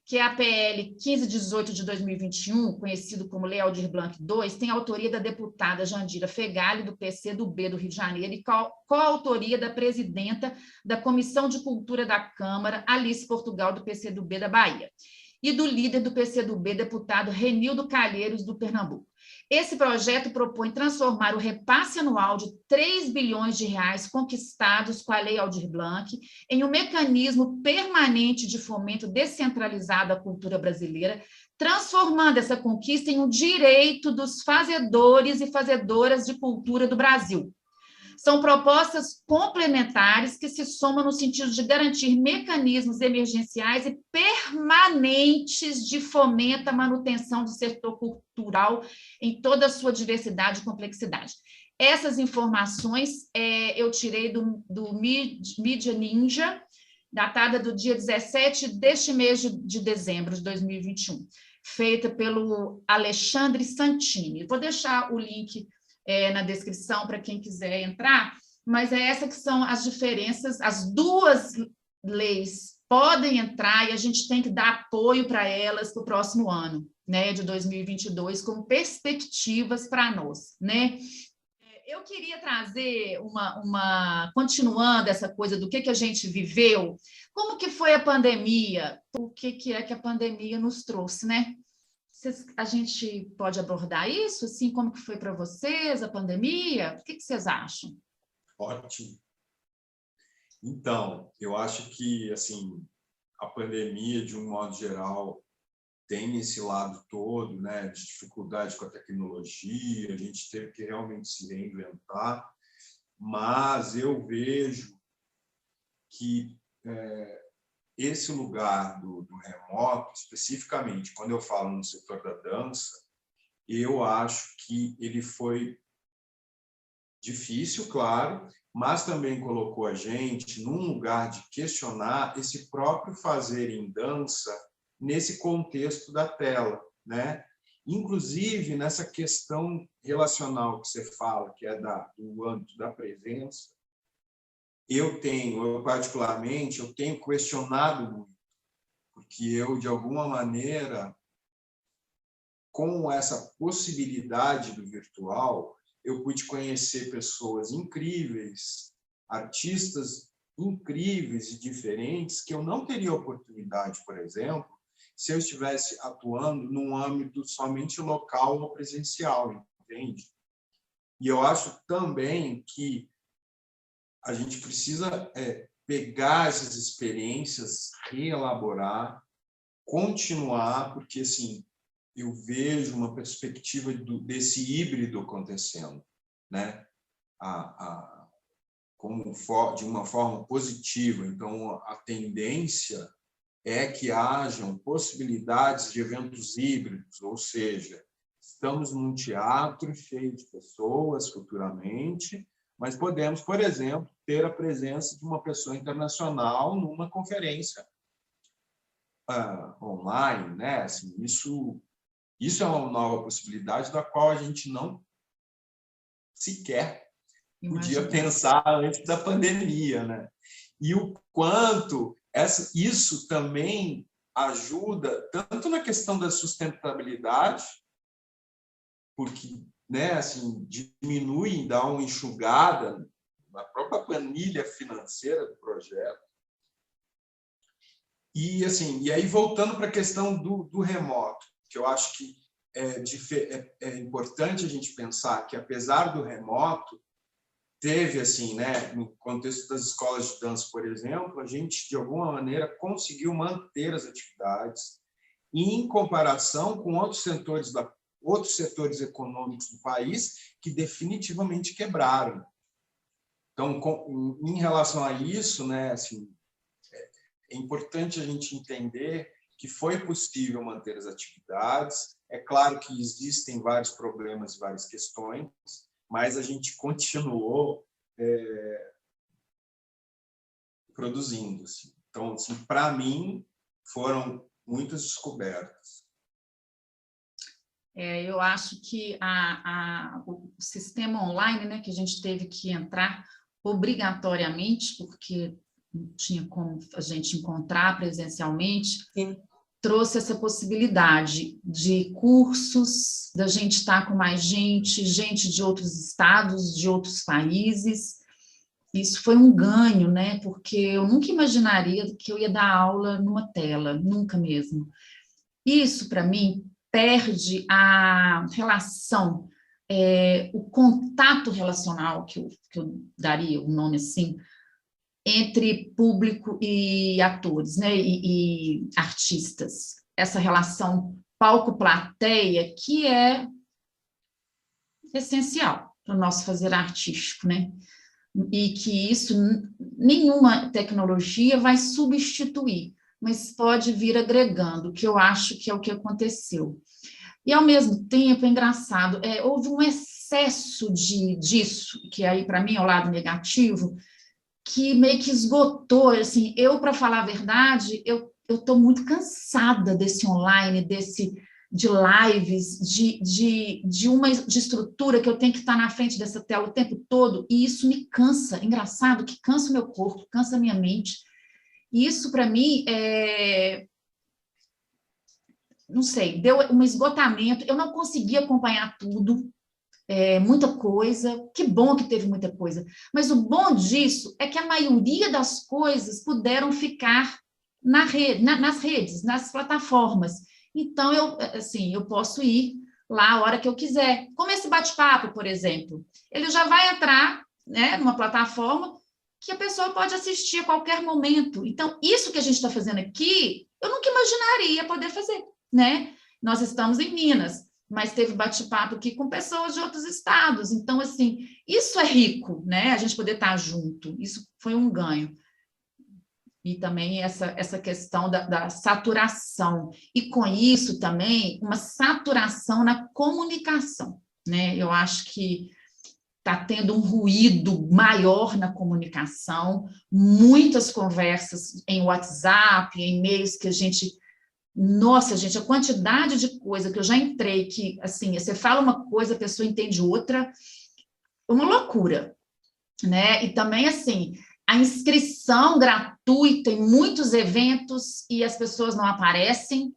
que é a PL 1518 de 2021, conhecido como Lei Aldir Blanc II, tem autoria da deputada Jandira Fegali, do PCdoB do Rio de Janeiro, e coautoria da presidenta da Comissão de Cultura da Câmara, Alice Portugal, do PCdoB da Bahia, e do líder do PCdoB, deputado Renildo Calheiros, do Pernambuco. Esse projeto propõe transformar o repasse anual de 3 bilhões de reais conquistados com a Lei Aldir Blanc em um mecanismo permanente de fomento descentralizado à cultura brasileira, transformando essa conquista em um direito dos fazedores e fazedoras de cultura do Brasil. São propostas complementares que se somam no sentido de garantir mecanismos emergenciais e permanentes de fomento à manutenção do setor cultural em toda a sua diversidade e complexidade. Essas informações eu tirei do Mídia Ninja, datada do dia 17 deste mês de dezembro de 2021, feita pelo Alexandre Santini. Vou deixar o link na descrição para quem quiser entrar, mas essa que são as diferenças. As duas leis podem entrar e a gente tem que dar apoio para elas para o próximo ano, né, de 2022, como perspectivas para nós, né? Eu queria trazer continuando essa coisa do que a gente viveu, como que foi a pandemia, o que é que a pandemia nos trouxe, né? A gente pode abordar isso, assim, como que foi para vocês a pandemia? O que vocês acham? Ótimo. Então, eu acho que, assim, a pandemia, de um modo geral, tem esse lado todo, né, de dificuldade com a tecnologia, a gente teve que realmente se reinventar, mas eu vejo que esse lugar do remoto, especificamente, quando eu falo no setor da dança, eu acho que ele foi difícil, claro, mas também colocou a gente num lugar de questionar esse próprio fazer em dança nesse contexto da tela, né? Inclusive, nessa questão relacional que você fala, que é do âmbito da presença, eu particularmente, eu tenho questionado muito, porque eu, de alguma maneira, com essa possibilidade do virtual, eu pude conhecer pessoas incríveis, artistas incríveis e diferentes, que eu não teria oportunidade, por exemplo, se eu estivesse atuando num âmbito somente local ou presencial, entende? E eu acho também que a gente precisa pegar essas experiências, reelaborar, continuar, porque assim, eu vejo uma perspectiva desse híbrido acontecendo, né? De uma forma positiva. Então, a tendência é que hajam possibilidades de eventos híbridos, ou seja, estamos num teatro cheio de pessoas futuramente, mas podemos, por exemplo, ter a presença de uma pessoa internacional numa conferência online, né? Assim, isso é uma nova possibilidade da qual a gente não sequer podia pensar antes da pandemia, né? E o quanto isso também ajuda tanto na questão da sustentabilidade, porque, né, assim, diminui, dá uma enxugada na própria planilha financeira do projeto. E assim, e aí voltando para a questão do remoto, que eu acho que é importante a gente pensar que, apesar do remoto, teve, assim, né, no contexto das escolas de dança, por exemplo, a gente, de alguma maneira, conseguiu manter as atividades e, em comparação com outros setores econômicos do país que definitivamente quebraram. Então, em relação a isso, né, assim, é importante a gente entender que foi possível manter as atividades. É claro que existem vários problemas e várias questões, mas a gente continuou produzindo. Assim. Então, assim, para mim, foram muitas descobertas. Eu acho que o sistema online, né, que a gente teve que entrar obrigatoriamente, porque não tinha como a gente encontrar presencialmente, Sim. Trouxe essa possibilidade de cursos, da gente estar com mais gente de outros estados, de outros países. Isso foi um ganho, né? Porque eu nunca imaginaria que eu ia dar aula numa tela, nunca mesmo. Isso, para mim, perde a relação, o contato relacional, que eu daria o nome assim, entre público e atores, né, e artistas. Essa relação palco-plateia, que é essencial para o nosso fazer artístico, né? E que isso, nenhuma tecnologia vai substituir, mas pode vir agregando, que eu acho que é o que aconteceu. E, ao mesmo tempo, é engraçado, houve um excesso disso, que aí, para mim, é o lado negativo, que meio que esgotou, assim, para falar a verdade, eu estou muito cansada desse online, de lives, de estrutura que eu tenho que estar na frente dessa tela o tempo todo, e isso me cansa, engraçado, que cansa o meu corpo, cansa a minha mente, e isso, para mim, não sei, deu um esgotamento, eu não consegui acompanhar tudo, muita coisa, que bom que teve muita coisa, mas o bom disso é que a maioria das coisas puderam ficar nas redes, nas plataformas. Então, eu posso ir lá a hora que eu quiser. Como esse bate-papo, por exemplo, ele já vai entrar, né, numa plataforma que a pessoa pode assistir a qualquer momento. Então, isso que a gente está fazendo aqui, eu nunca imaginaria poder fazer, né? Nós estamos em Minas, mas teve bate-papo aqui com pessoas de outros estados. Então, assim, isso é rico, né? A gente poder estar junto. Isso foi um ganho. E também essa questão da saturação. E, com isso, também, uma saturação na comunicação, né? Eu acho que está tendo um ruído maior na comunicação, muitas conversas em WhatsApp, em e-mails que a gente... Nossa, gente, a quantidade de coisa que eu já entrei, que, assim, você fala uma coisa, a pessoa entende outra, uma loucura, né? E também, assim, a inscrição gratuita em muitos eventos e as pessoas não aparecem,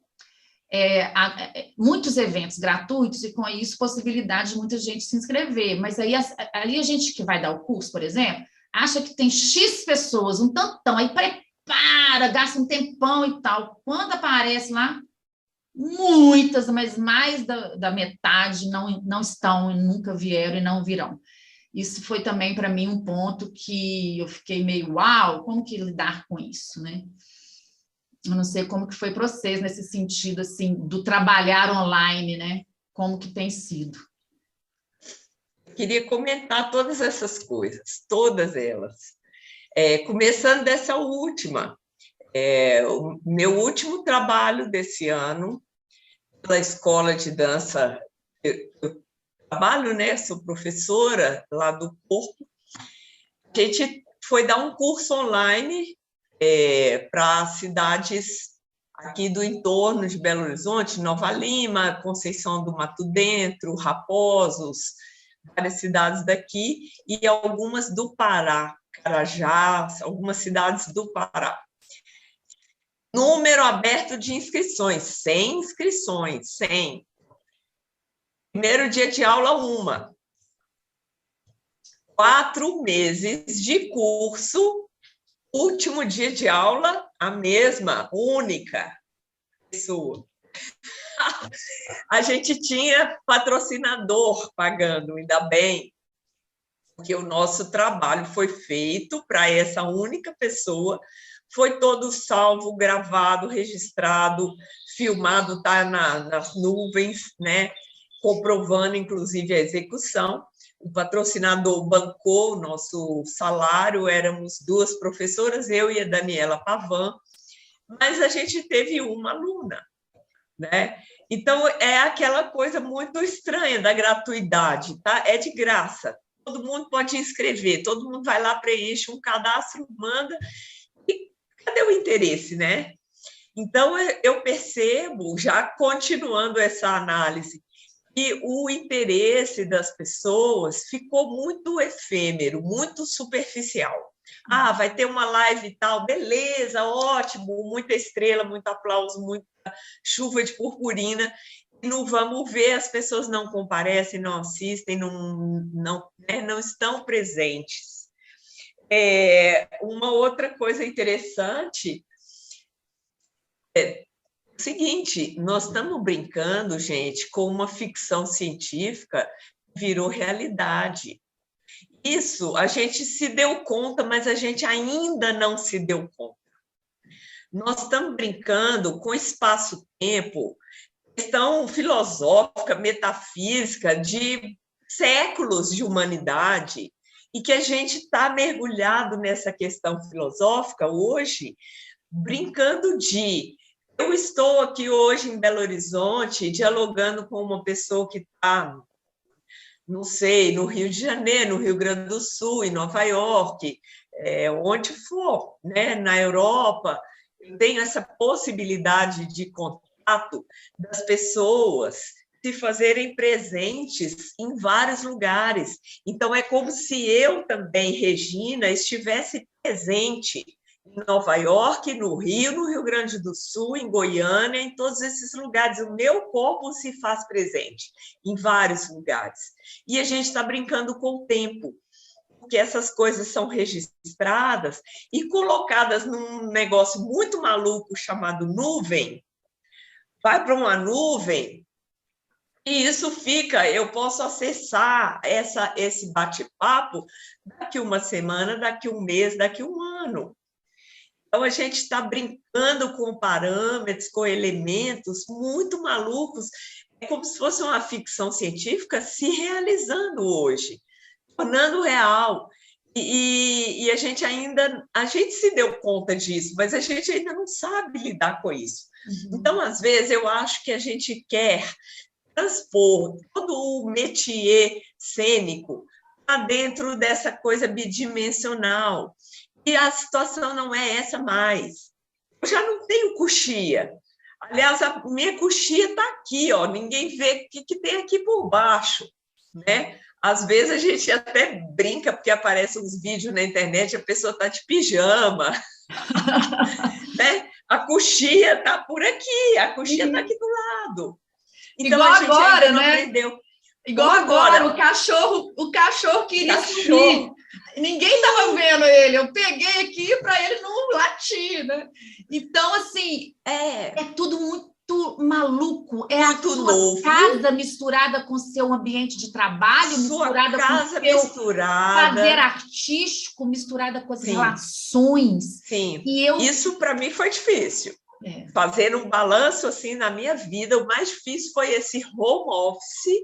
muitos eventos gratuitos e, com isso, possibilidade de muita gente se inscrever. Mas aí, ali a gente que vai dar o curso, por exemplo, acha que tem X pessoas, um tantão, aí gasta um tempão e tal. Quando aparece lá, muitas, mas mais da metade não estão, nunca vieram e não virão. Isso foi também, para mim, um ponto que eu fiquei meio, uau, como que lidar com isso, né? Eu não sei como que foi para vocês nesse sentido, assim, do trabalhar online, né? Como que tem sido? Eu queria comentar todas essas coisas, todas elas. Começando dessa última, o meu último trabalho desse ano, pela Escola de Dança, eu trabalho, né? Sou professora lá do Corpo, A gente foi dar um curso online para cidades aqui do entorno de Belo Horizonte, Nova Lima, Conceição do Mato Dentro, Raposos, várias cidades daqui e algumas do Pará, Carajá, algumas cidades do Pará. Número aberto de inscrições, 100 inscrições, 100. Primeiro dia de aula, 1. 4 meses de curso, último dia de aula, a mesma, única pessoa. A gente tinha patrocinador pagando, ainda bem, porque o nosso trabalho foi feito para essa única pessoa, foi todo salvo, gravado, registrado, filmado, está nas nuvens, né? Comprovando, inclusive, a execução. O patrocinador bancou o nosso salário, éramos 2 professoras, eu e a Daniela Pavan, mas a gente teve uma aluna, né? Então, é aquela coisa muito estranha da gratuidade, tá? É de graça, todo mundo pode inscrever, todo mundo vai lá, preenche um cadastro, manda, e cadê o interesse, né? Então, eu percebo, já continuando essa análise, que o interesse das pessoas ficou muito efêmero, muito superficial. Ah, vai ter uma live e tal, beleza, ótimo, muita estrela, muito aplauso, muita chuva de purpurina. Não vamos ver, as pessoas não comparecem, não assistem, não estão presentes. Uma outra coisa interessante é o seguinte, nós estamos brincando, gente, com uma ficção científica que virou realidade. Isso a gente se deu conta, mas a gente ainda não se deu conta. Nós estamos brincando com espaço-tempo, questão filosófica, metafísica, de séculos de humanidade, e que a gente está mergulhado nessa questão filosófica hoje, brincando de... Eu estou aqui hoje em Belo Horizonte, dialogando com uma pessoa que está, não sei, no Rio de Janeiro, no Rio Grande do Sul, em Nova York, onde for, né? Na Europa. Eu tenho essa possibilidade de contato das pessoas se fazerem presentes em vários lugares. Então, é como se eu também, Regina, estivesse presente em Nova York, no Rio Grande do Sul, em Goiânia, em todos esses lugares. O meu corpo se faz presente em vários lugares. E a gente está brincando com o tempo, porque essas coisas são registradas e colocadas num negócio muito maluco chamado nuvem. Vai para uma nuvem e isso fica, eu posso acessar esse bate-papo daqui uma semana, daqui um mês, daqui um ano. Então, a gente está brincando com parâmetros, com elementos muito malucos, é como se fosse uma ficção científica se realizando hoje, tornando real. E a gente se deu conta disso, mas a gente ainda não sabe lidar com isso. Então, às vezes, eu acho que a gente quer transpor todo o métier cênico para dentro dessa coisa bidimensional. E a situação não é essa mais. Eu já não tenho coxia. Aliás, a minha coxia está aqui, ó. Ninguém vê o que tem aqui por baixo, né? Às vezes a gente até brinca, porque aparecem uns vídeos na internet, a pessoa está de pijama. Né? A coxia está por aqui, a coxia está aqui do lado. Então, igual a gente agora, ainda não né? aprendeu. Igual agora, o cachorro queria subir. Ninguém estava vendo ele. Eu peguei aqui para ele não latir, né? Então, assim, é tudo muito maluco. É a sua casa misturada com o seu ambiente de trabalho, misturada com o seu fazer artístico, misturada com as relações. Sim, isso para mim foi difícil. Fazendo um balanço assim na minha vida, o mais difícil foi esse home office,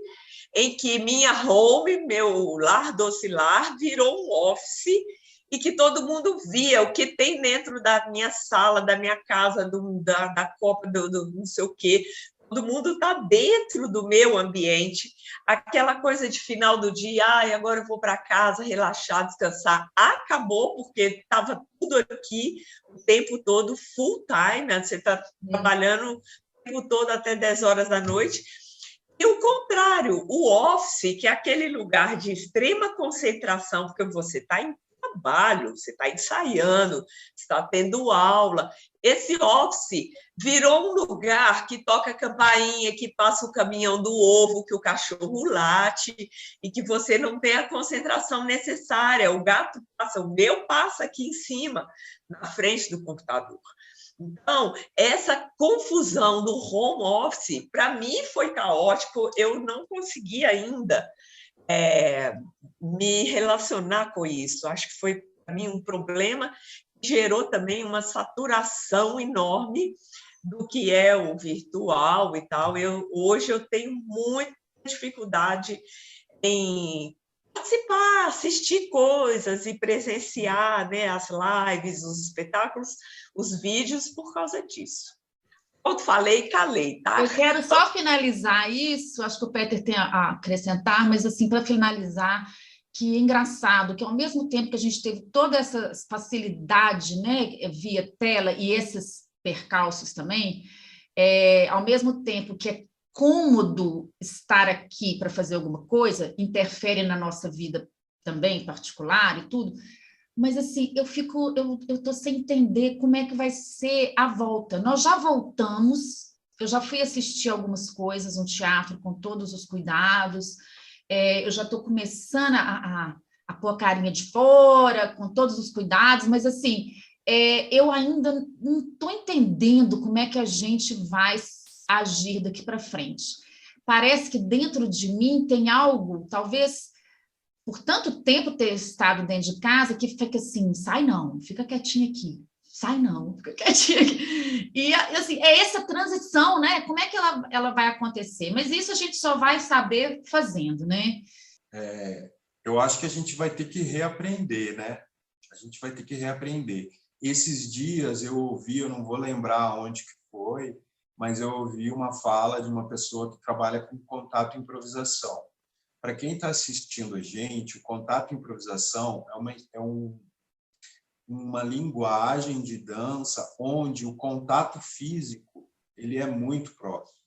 em que minha home, meu lar doce lar, virou um office e que todo mundo via o que tem dentro da minha sala, da minha casa, da copa, do não sei o quê, Todo mundo está dentro do meu ambiente. Aquela coisa de final do dia, agora eu vou para casa, relaxar, descansar, acabou, porque estava tudo aqui o tempo todo, full time, né? Você está trabalhando o tempo todo até 10 horas da noite. E o contrário, o office, que é aquele lugar de extrema concentração, porque você está em trabalho, você está ensaiando, está tendo aula. Esse office virou um lugar que toca campainha, que passa o caminhão do ovo, que o cachorro late, e que você não tem a concentração necessária. O gato passa, o meu passa aqui em cima, na frente do computador. Então, essa confusão do home office, para mim, foi caótico. Eu não consegui ainda me relacionar com isso. Acho que foi, para mim, um problema que gerou também uma saturação enorme do que é o virtual e tal. Hoje eu tenho muita dificuldade em participar, assistir coisas e presenciar, né, as lives, os espetáculos, os vídeos por causa disso. Quando falei, calei, tá? Eu quero só finalizar isso, acho que o Peter tem a acrescentar, mas assim, para finalizar, que é engraçado, que ao mesmo tempo que a gente teve toda essa facilidade, né, via tela e esses percalços também, ao mesmo tempo que é cômodo estar aqui para fazer alguma coisa, interfere na nossa vida também particular e tudo, mas assim, eu estou sem entender como é que vai ser a volta. Nós já voltamos, eu já fui assistir algumas coisas, um teatro com todos os cuidados, eu já estou começando a pôr a carinha de fora, com todos os cuidados, mas assim, eu ainda não estou entendendo como é que a gente vai agir daqui para frente. Parece que dentro de mim tem algo, talvez por tanto tempo ter estado dentro de casa, que fica assim, sai não, fica quietinha aqui, sai não, fica quietinha aqui. E assim, é essa transição, né? Como é que ela vai acontecer? Mas isso a gente só vai saber fazendo, né? Eu acho que a gente vai ter que reaprender, né? A gente vai ter que reaprender. Esses dias eu ouvi, eu não vou lembrar onde que foi, mas eu ouvi uma fala de uma pessoa que trabalha com contato e improvisação. Para quem está assistindo a gente, o contato e improvisação uma linguagem de dança onde o contato físico ele é muito próximo.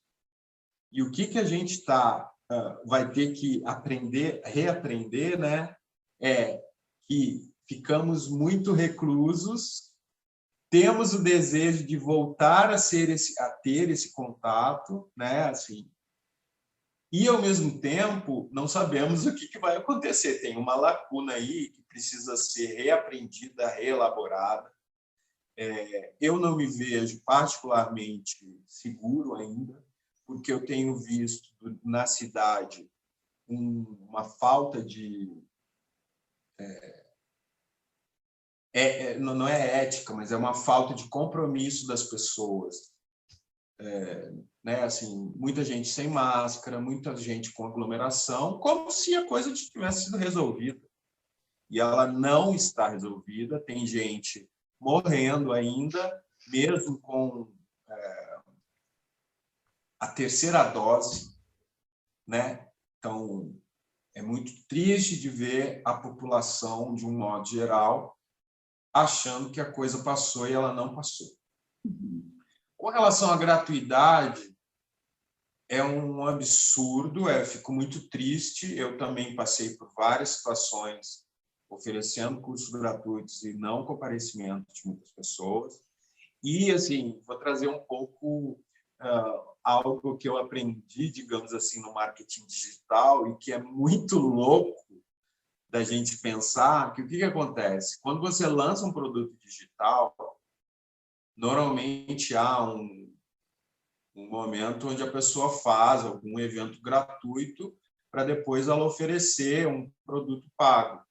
E o que a gente vai ter que aprender, reaprender, né? É que ficamos muito reclusos, temos o desejo de voltar a ter esse contato, né? Assim, e, ao mesmo tempo, não sabemos o que vai acontecer. Tem uma lacuna aí que precisa ser reaprendida, reelaborada. Eu não me vejo particularmente seguro ainda, porque eu tenho visto na cidade uma falta de... não é ética, mas é uma falta de compromisso das pessoas. Né? Assim, muita gente sem máscara, muita gente com aglomeração, como se a coisa tivesse sido resolvida. E ela não está resolvida, tem gente morrendo ainda, mesmo com a terceira dose, né? Então, é muito triste de ver a população, de um modo geral, achando que a coisa passou e ela não passou. Com relação à gratuidade, é um absurdo, fico muito triste. Eu também passei por várias situações oferecendo cursos gratuitos e não comparecimento de muitas pessoas. E, assim, vou trazer um pouco algo que eu aprendi, digamos assim, no marketing digital e que é muito louco da gente pensar que o que acontece? Quando você lança um produto digital, normalmente há um momento onde a pessoa faz algum evento gratuito para depois ela oferecer um produto pago.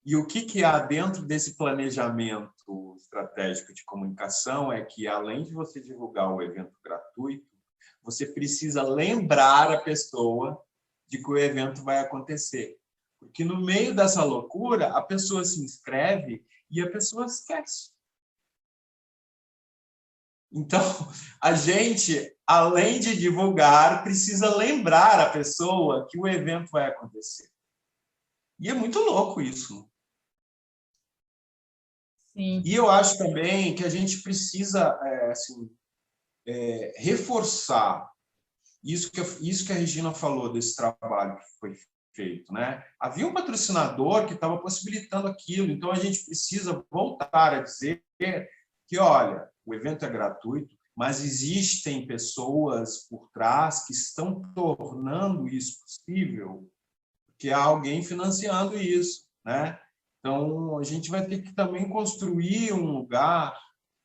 E o que há dentro desse planejamento estratégico de comunicação é que, além de você divulgar o evento gratuito, você precisa lembrar a pessoa de que o evento vai acontecer. Porque no meio dessa loucura, a pessoa se inscreve e a pessoa esquece. Então, a gente, além de divulgar, precisa lembrar a pessoa que o evento vai acontecer. E é muito louco isso. Sim. E eu acho também que a gente precisa reforçar isso que a Regina falou desse trabalho que foi feito, né? Havia um patrocinador que estava possibilitando aquilo, então a gente precisa voltar a dizer que, olha, o evento é gratuito, mas existem pessoas por trás que estão tornando isso possível, que há alguém financiando isso, né? Então, a gente vai ter que também construir um lugar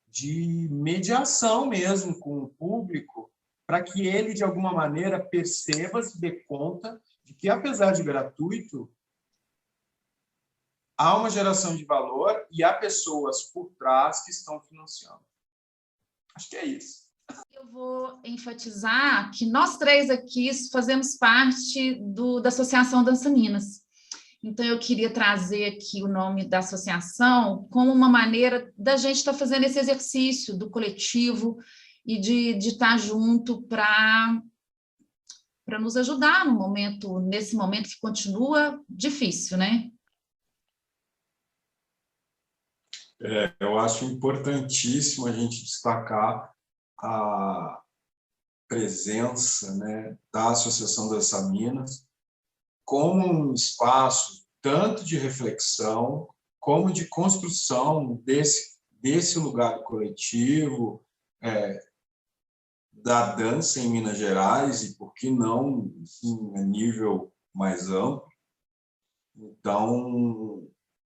de mediação mesmo com o público, para que ele, de alguma maneira, perceba, se dê conta de que, apesar de gratuito, há uma geração de valor e há pessoas por trás que estão financiando. Acho que é isso. Eu vou enfatizar que nós três aqui fazemos parte da Associação Dança Minas. Então, eu queria trazer aqui o nome da associação como uma maneira da gente estar fazendo esse exercício do coletivo e de estar junto para nos ajudar nesse momento que continua difícil, né? Eu acho importantíssimo a gente destacar a presença, né, da Associação Dança Minas como um espaço tanto de reflexão como de construção desse lugar coletivo, da dança em Minas Gerais e, por que não, a nível mais amplo. Então,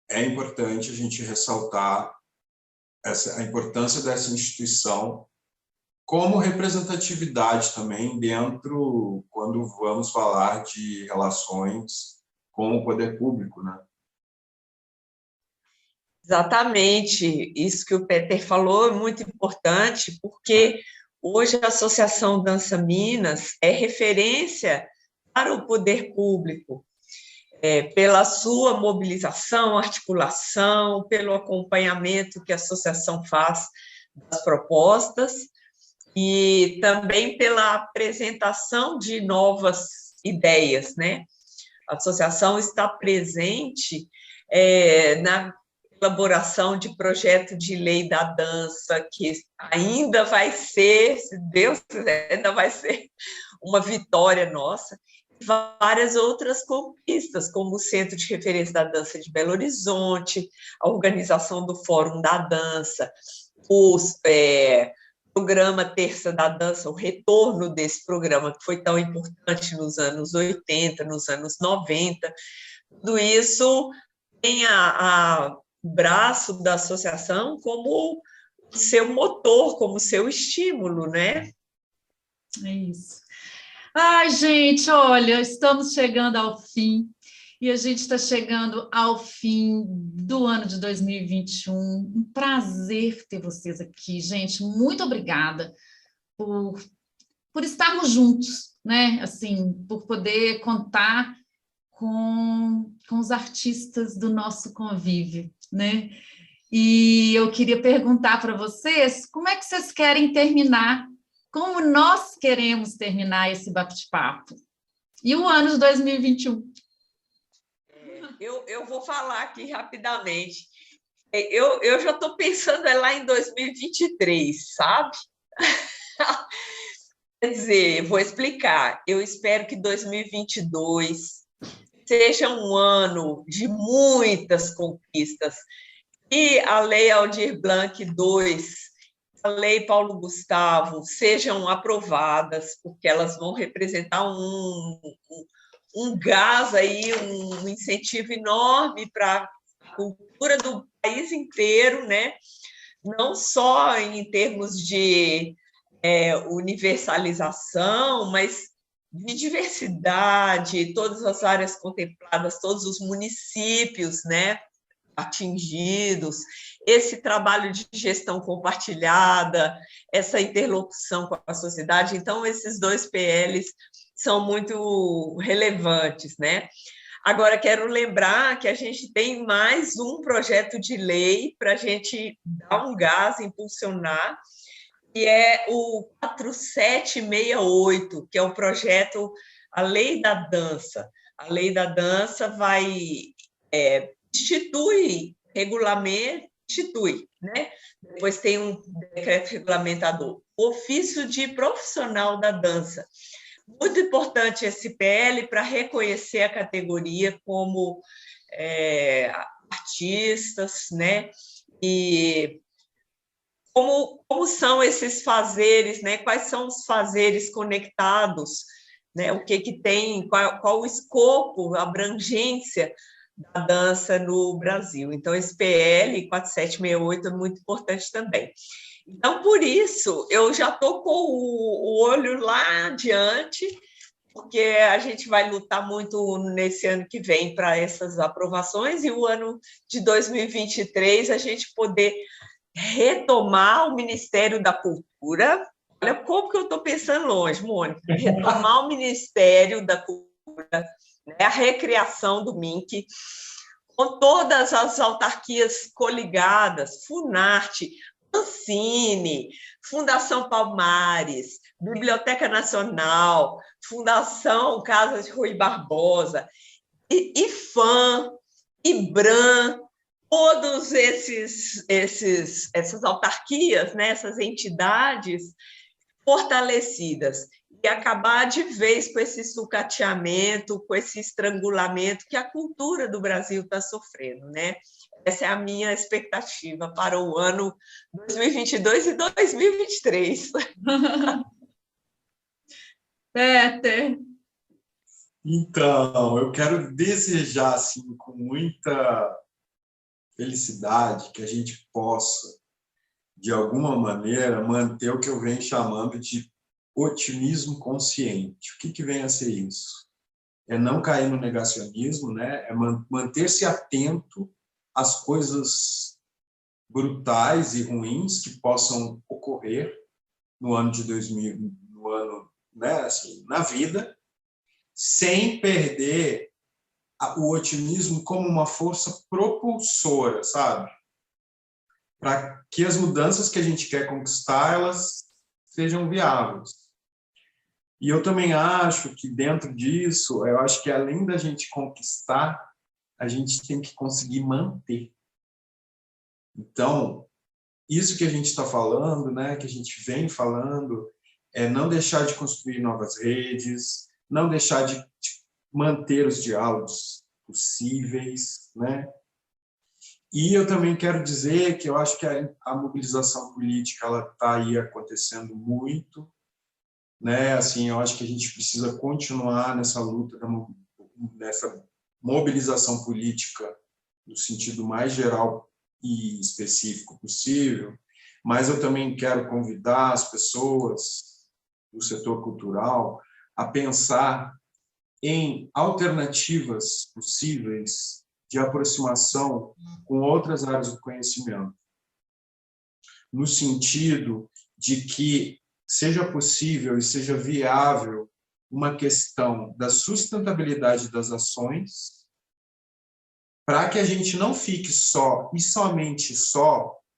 é importante a gente ressaltar a importância dessa instituição como representatividade também dentro, quando vamos falar de relações com o poder público, né? Exatamente, isso que o Peter falou é muito importante, porque hoje a Associação Dança Minas é referência para o poder público, pela sua mobilização, articulação, pelo acompanhamento que a associação faz das propostas, e também pela apresentação de novas ideias, né? A associação está presente na elaboração de projeto de lei da dança, que ainda vai ser, se Deus quiser, ainda vai ser uma vitória nossa, e várias outras conquistas, como o Centro de Referência da Dança de Belo Horizonte, a organização do Fórum da Dança, os programa Terça da Dança, o retorno desse programa que foi tão importante nos anos 80, nos anos 90, tudo isso tem o braço da associação como seu motor, como seu estímulo, né? É isso. Ai, gente, olha, estamos chegando ao fim. E a gente está chegando ao fim do ano de 2021. Um prazer ter vocês aqui, gente. Muito obrigada por estarmos juntos, né? Assim, por poder contar com os artistas do nosso convívio, né? E eu queria perguntar para vocês como é que vocês querem terminar, como nós queremos terminar esse bate-papo. E o ano de 2021? Eu vou falar aqui rapidamente. Eu já estou pensando lá em 2023, sabe? Quer dizer, vou explicar. Eu espero que 2022 seja um ano de muitas conquistas. E a Lei Aldir Blanc II, a Lei Paulo Gustavo, sejam aprovadas, porque elas vão representar um gás aí, um incentivo enorme para a cultura do país inteiro, né? Não só em termos de universalização, mas de diversidade, todas as áreas contempladas, todos os municípios, né, atingidos, esse trabalho de gestão compartilhada, essa interlocução com a sociedade. Então, esses dois PLs são muito relevantes, né? Agora, quero lembrar que a gente tem mais um projeto de lei para a gente dar um gás, impulsionar, que é o 4768, que é o projeto A Lei da Dança. A Lei da Dança institui, né? Depois tem um decreto regulamentador, o ofício de profissional da dança. Muito importante esse PL para reconhecer a categoria como artistas, né? E como são esses fazeres, né? Quais são os fazeres conectados, né? O que tem, qual o escopo, a abrangência da dança no Brasil. Então, esse PL 4768 é muito importante também. Então, por isso, eu já estou com o olho lá adiante, porque a gente vai lutar muito nesse ano que vem para essas aprovações, e o ano de 2023 a gente poder retomar o Ministério da Cultura. Olha como que eu estou pensando longe, Mônica. Retomar o Ministério da Cultura, né, a recriação do MINC, com todas as autarquias coligadas, Funarte, Ancine, Fundação Palmares, Biblioteca Nacional, Fundação Casa de Rui Barbosa, IFAM, IBRAM, todos essas autarquias, né, essas entidades fortalecidas, e acabar de vez com esse sucateamento, com esse estrangulamento que a cultura do Brasil está sofrendo, né? Essa é a minha expectativa para o ano 2022 e 2023. Peter. Então, eu quero desejar, assim, com muita felicidade, que a gente possa, de alguma maneira, manter o que eu venho chamando de otimismo consciente. O que vem a ser isso? É não cair no negacionismo, né? É manter-se atento às coisas brutais e ruins que possam ocorrer no ano de 2000, no ano, né, assim, na vida, sem perder o otimismo como uma força propulsora, sabe? Para que as mudanças que a gente quer conquistar, elas sejam viáveis. E eu também acho que dentro disso, eu acho que além da gente conquistar, a gente tem que conseguir manter. Então, isso que a gente está falando, né, que a gente vem falando, é não deixar de construir novas redes, não deixar de manter os diálogos possíveis, né? E eu também quero dizer que eu acho que a mobilização política ela está aí acontecendo muito, né? Assim, eu acho que a gente precisa continuar nessa luta, nessa mobilização política no sentido mais geral e específico possível, mas eu também quero convidar as pessoas do setor cultural a pensar em alternativas possíveis de aproximação com outras áreas do conhecimento, no sentido de que seja possível e seja viável uma questão da sustentabilidade das ações, para que a gente não fique só e somente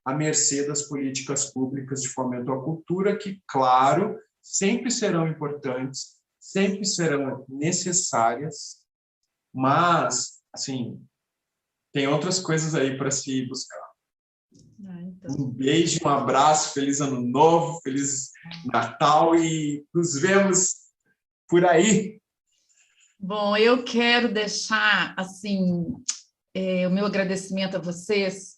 à mercê das políticas públicas de fomento à cultura, que, claro, sempre serão importantes, sempre serão necessárias, mas, assim, tem outras coisas aí para se buscar. Então. Um beijo, um abraço, feliz ano novo, feliz Natal e nos vemos por aí. Bom, eu quero deixar, assim, o meu agradecimento a vocês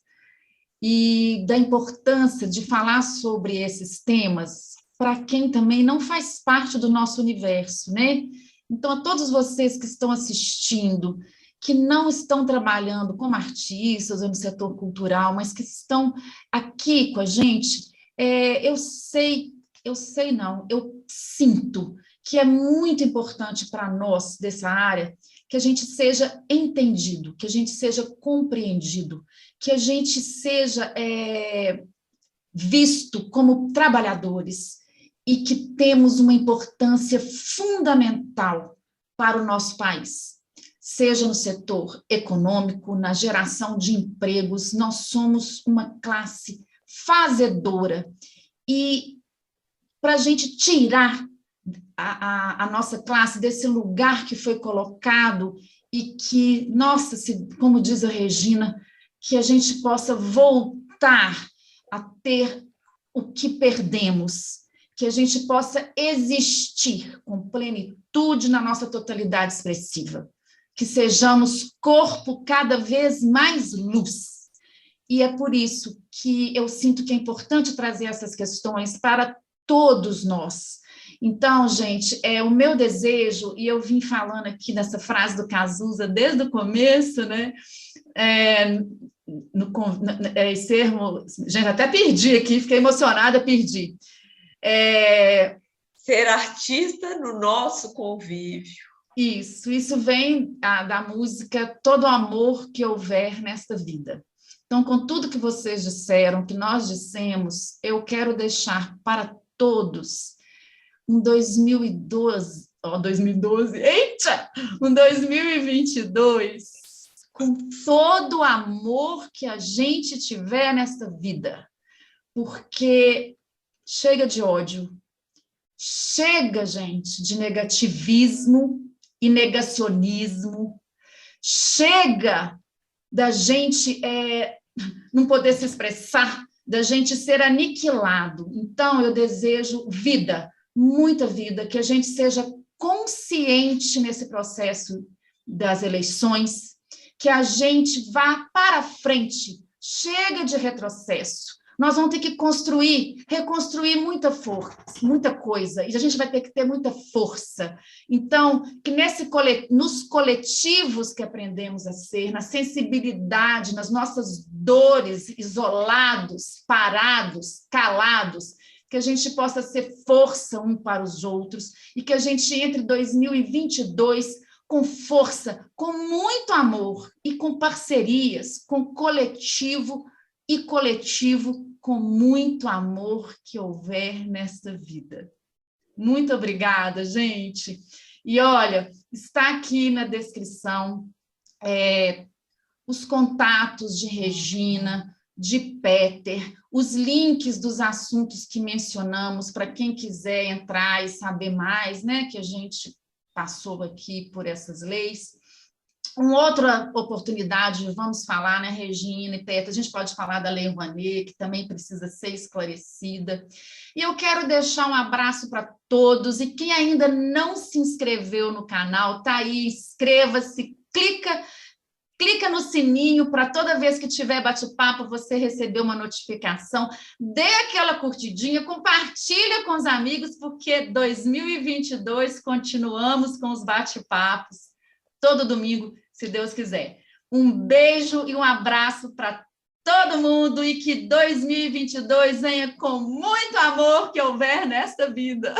e da importância de falar sobre esses temas para quem também não faz parte do nosso universo, né? Então, a todos vocês que estão assistindo, que não estão trabalhando como artistas ou no setor cultural, mas que estão aqui com a gente, eu sinto que é muito importante para nós dessa área que a gente seja entendido, que a gente seja compreendido, que a gente seja visto como trabalhadores e que temos uma importância fundamental para o nosso país. Seja no setor econômico, na geração de empregos, nós somos uma classe fazedora e para a gente tirar a nossa classe desse lugar que foi colocado e que, nossa, como diz a Regina, que a gente possa voltar a ter o que perdemos, que a gente possa existir com plenitude na nossa totalidade expressiva, que sejamos corpo cada vez mais luz. E é por isso que eu sinto que é importante trazer essas questões para todos nós. Então, gente, o meu desejo, e eu vim falando aqui nessa frase do Cazuza desde o começo, né? Esse termo, gente, até perdi aqui, fiquei emocionada, perdi. Ser artista no nosso convívio. Isso vem da música Todo Amor que Houver Nesta Vida. Então, com tudo que vocês disseram, que nós dissemos, eu quero deixar para todos um 2012, eita! Um 2022 com todo o amor que a gente tiver nesta vida, porque chega de ódio, chega, gente, de negativismo e negacionismo, chega da gente não poder se expressar, da gente ser aniquilado. Então, eu desejo vida, muita vida, que a gente seja consciente nesse processo das eleições, que a gente vá para frente, chega de retrocesso. Nós vamos ter que reconstruir muita força, muita coisa, e a gente vai ter que ter muita força. Então, que nos coletivos que aprendemos a ser, na sensibilidade, nas nossas dores, isolados, parados, calados, que a gente possa ser força um para os outros, e que a gente entre 2022 com força, com muito amor, e com parcerias, com coletivo com muito amor que houver nesta vida. Muito obrigada, gente. E olha, está aqui na descrição os contatos de Regina, de Peter, os links dos assuntos que mencionamos, para quem quiser entrar e saber mais, né, que a gente passou aqui por essas leis. Uma outra oportunidade, vamos falar, né, Regina e Peter, a gente pode falar da Lei Rouanet, que também precisa ser esclarecida. E eu quero deixar um abraço para todos, e quem ainda não se inscreveu no canal, tá aí, inscreva-se, clica no sininho para toda vez que tiver bate-papo você receber uma notificação, dê aquela curtidinha, compartilha com os amigos, porque 2022 continuamos com os bate-papos, todo domingo, se Deus quiser. Um beijo e um abraço para todo mundo, e que 2022 venha com muito amor que houver nesta vida.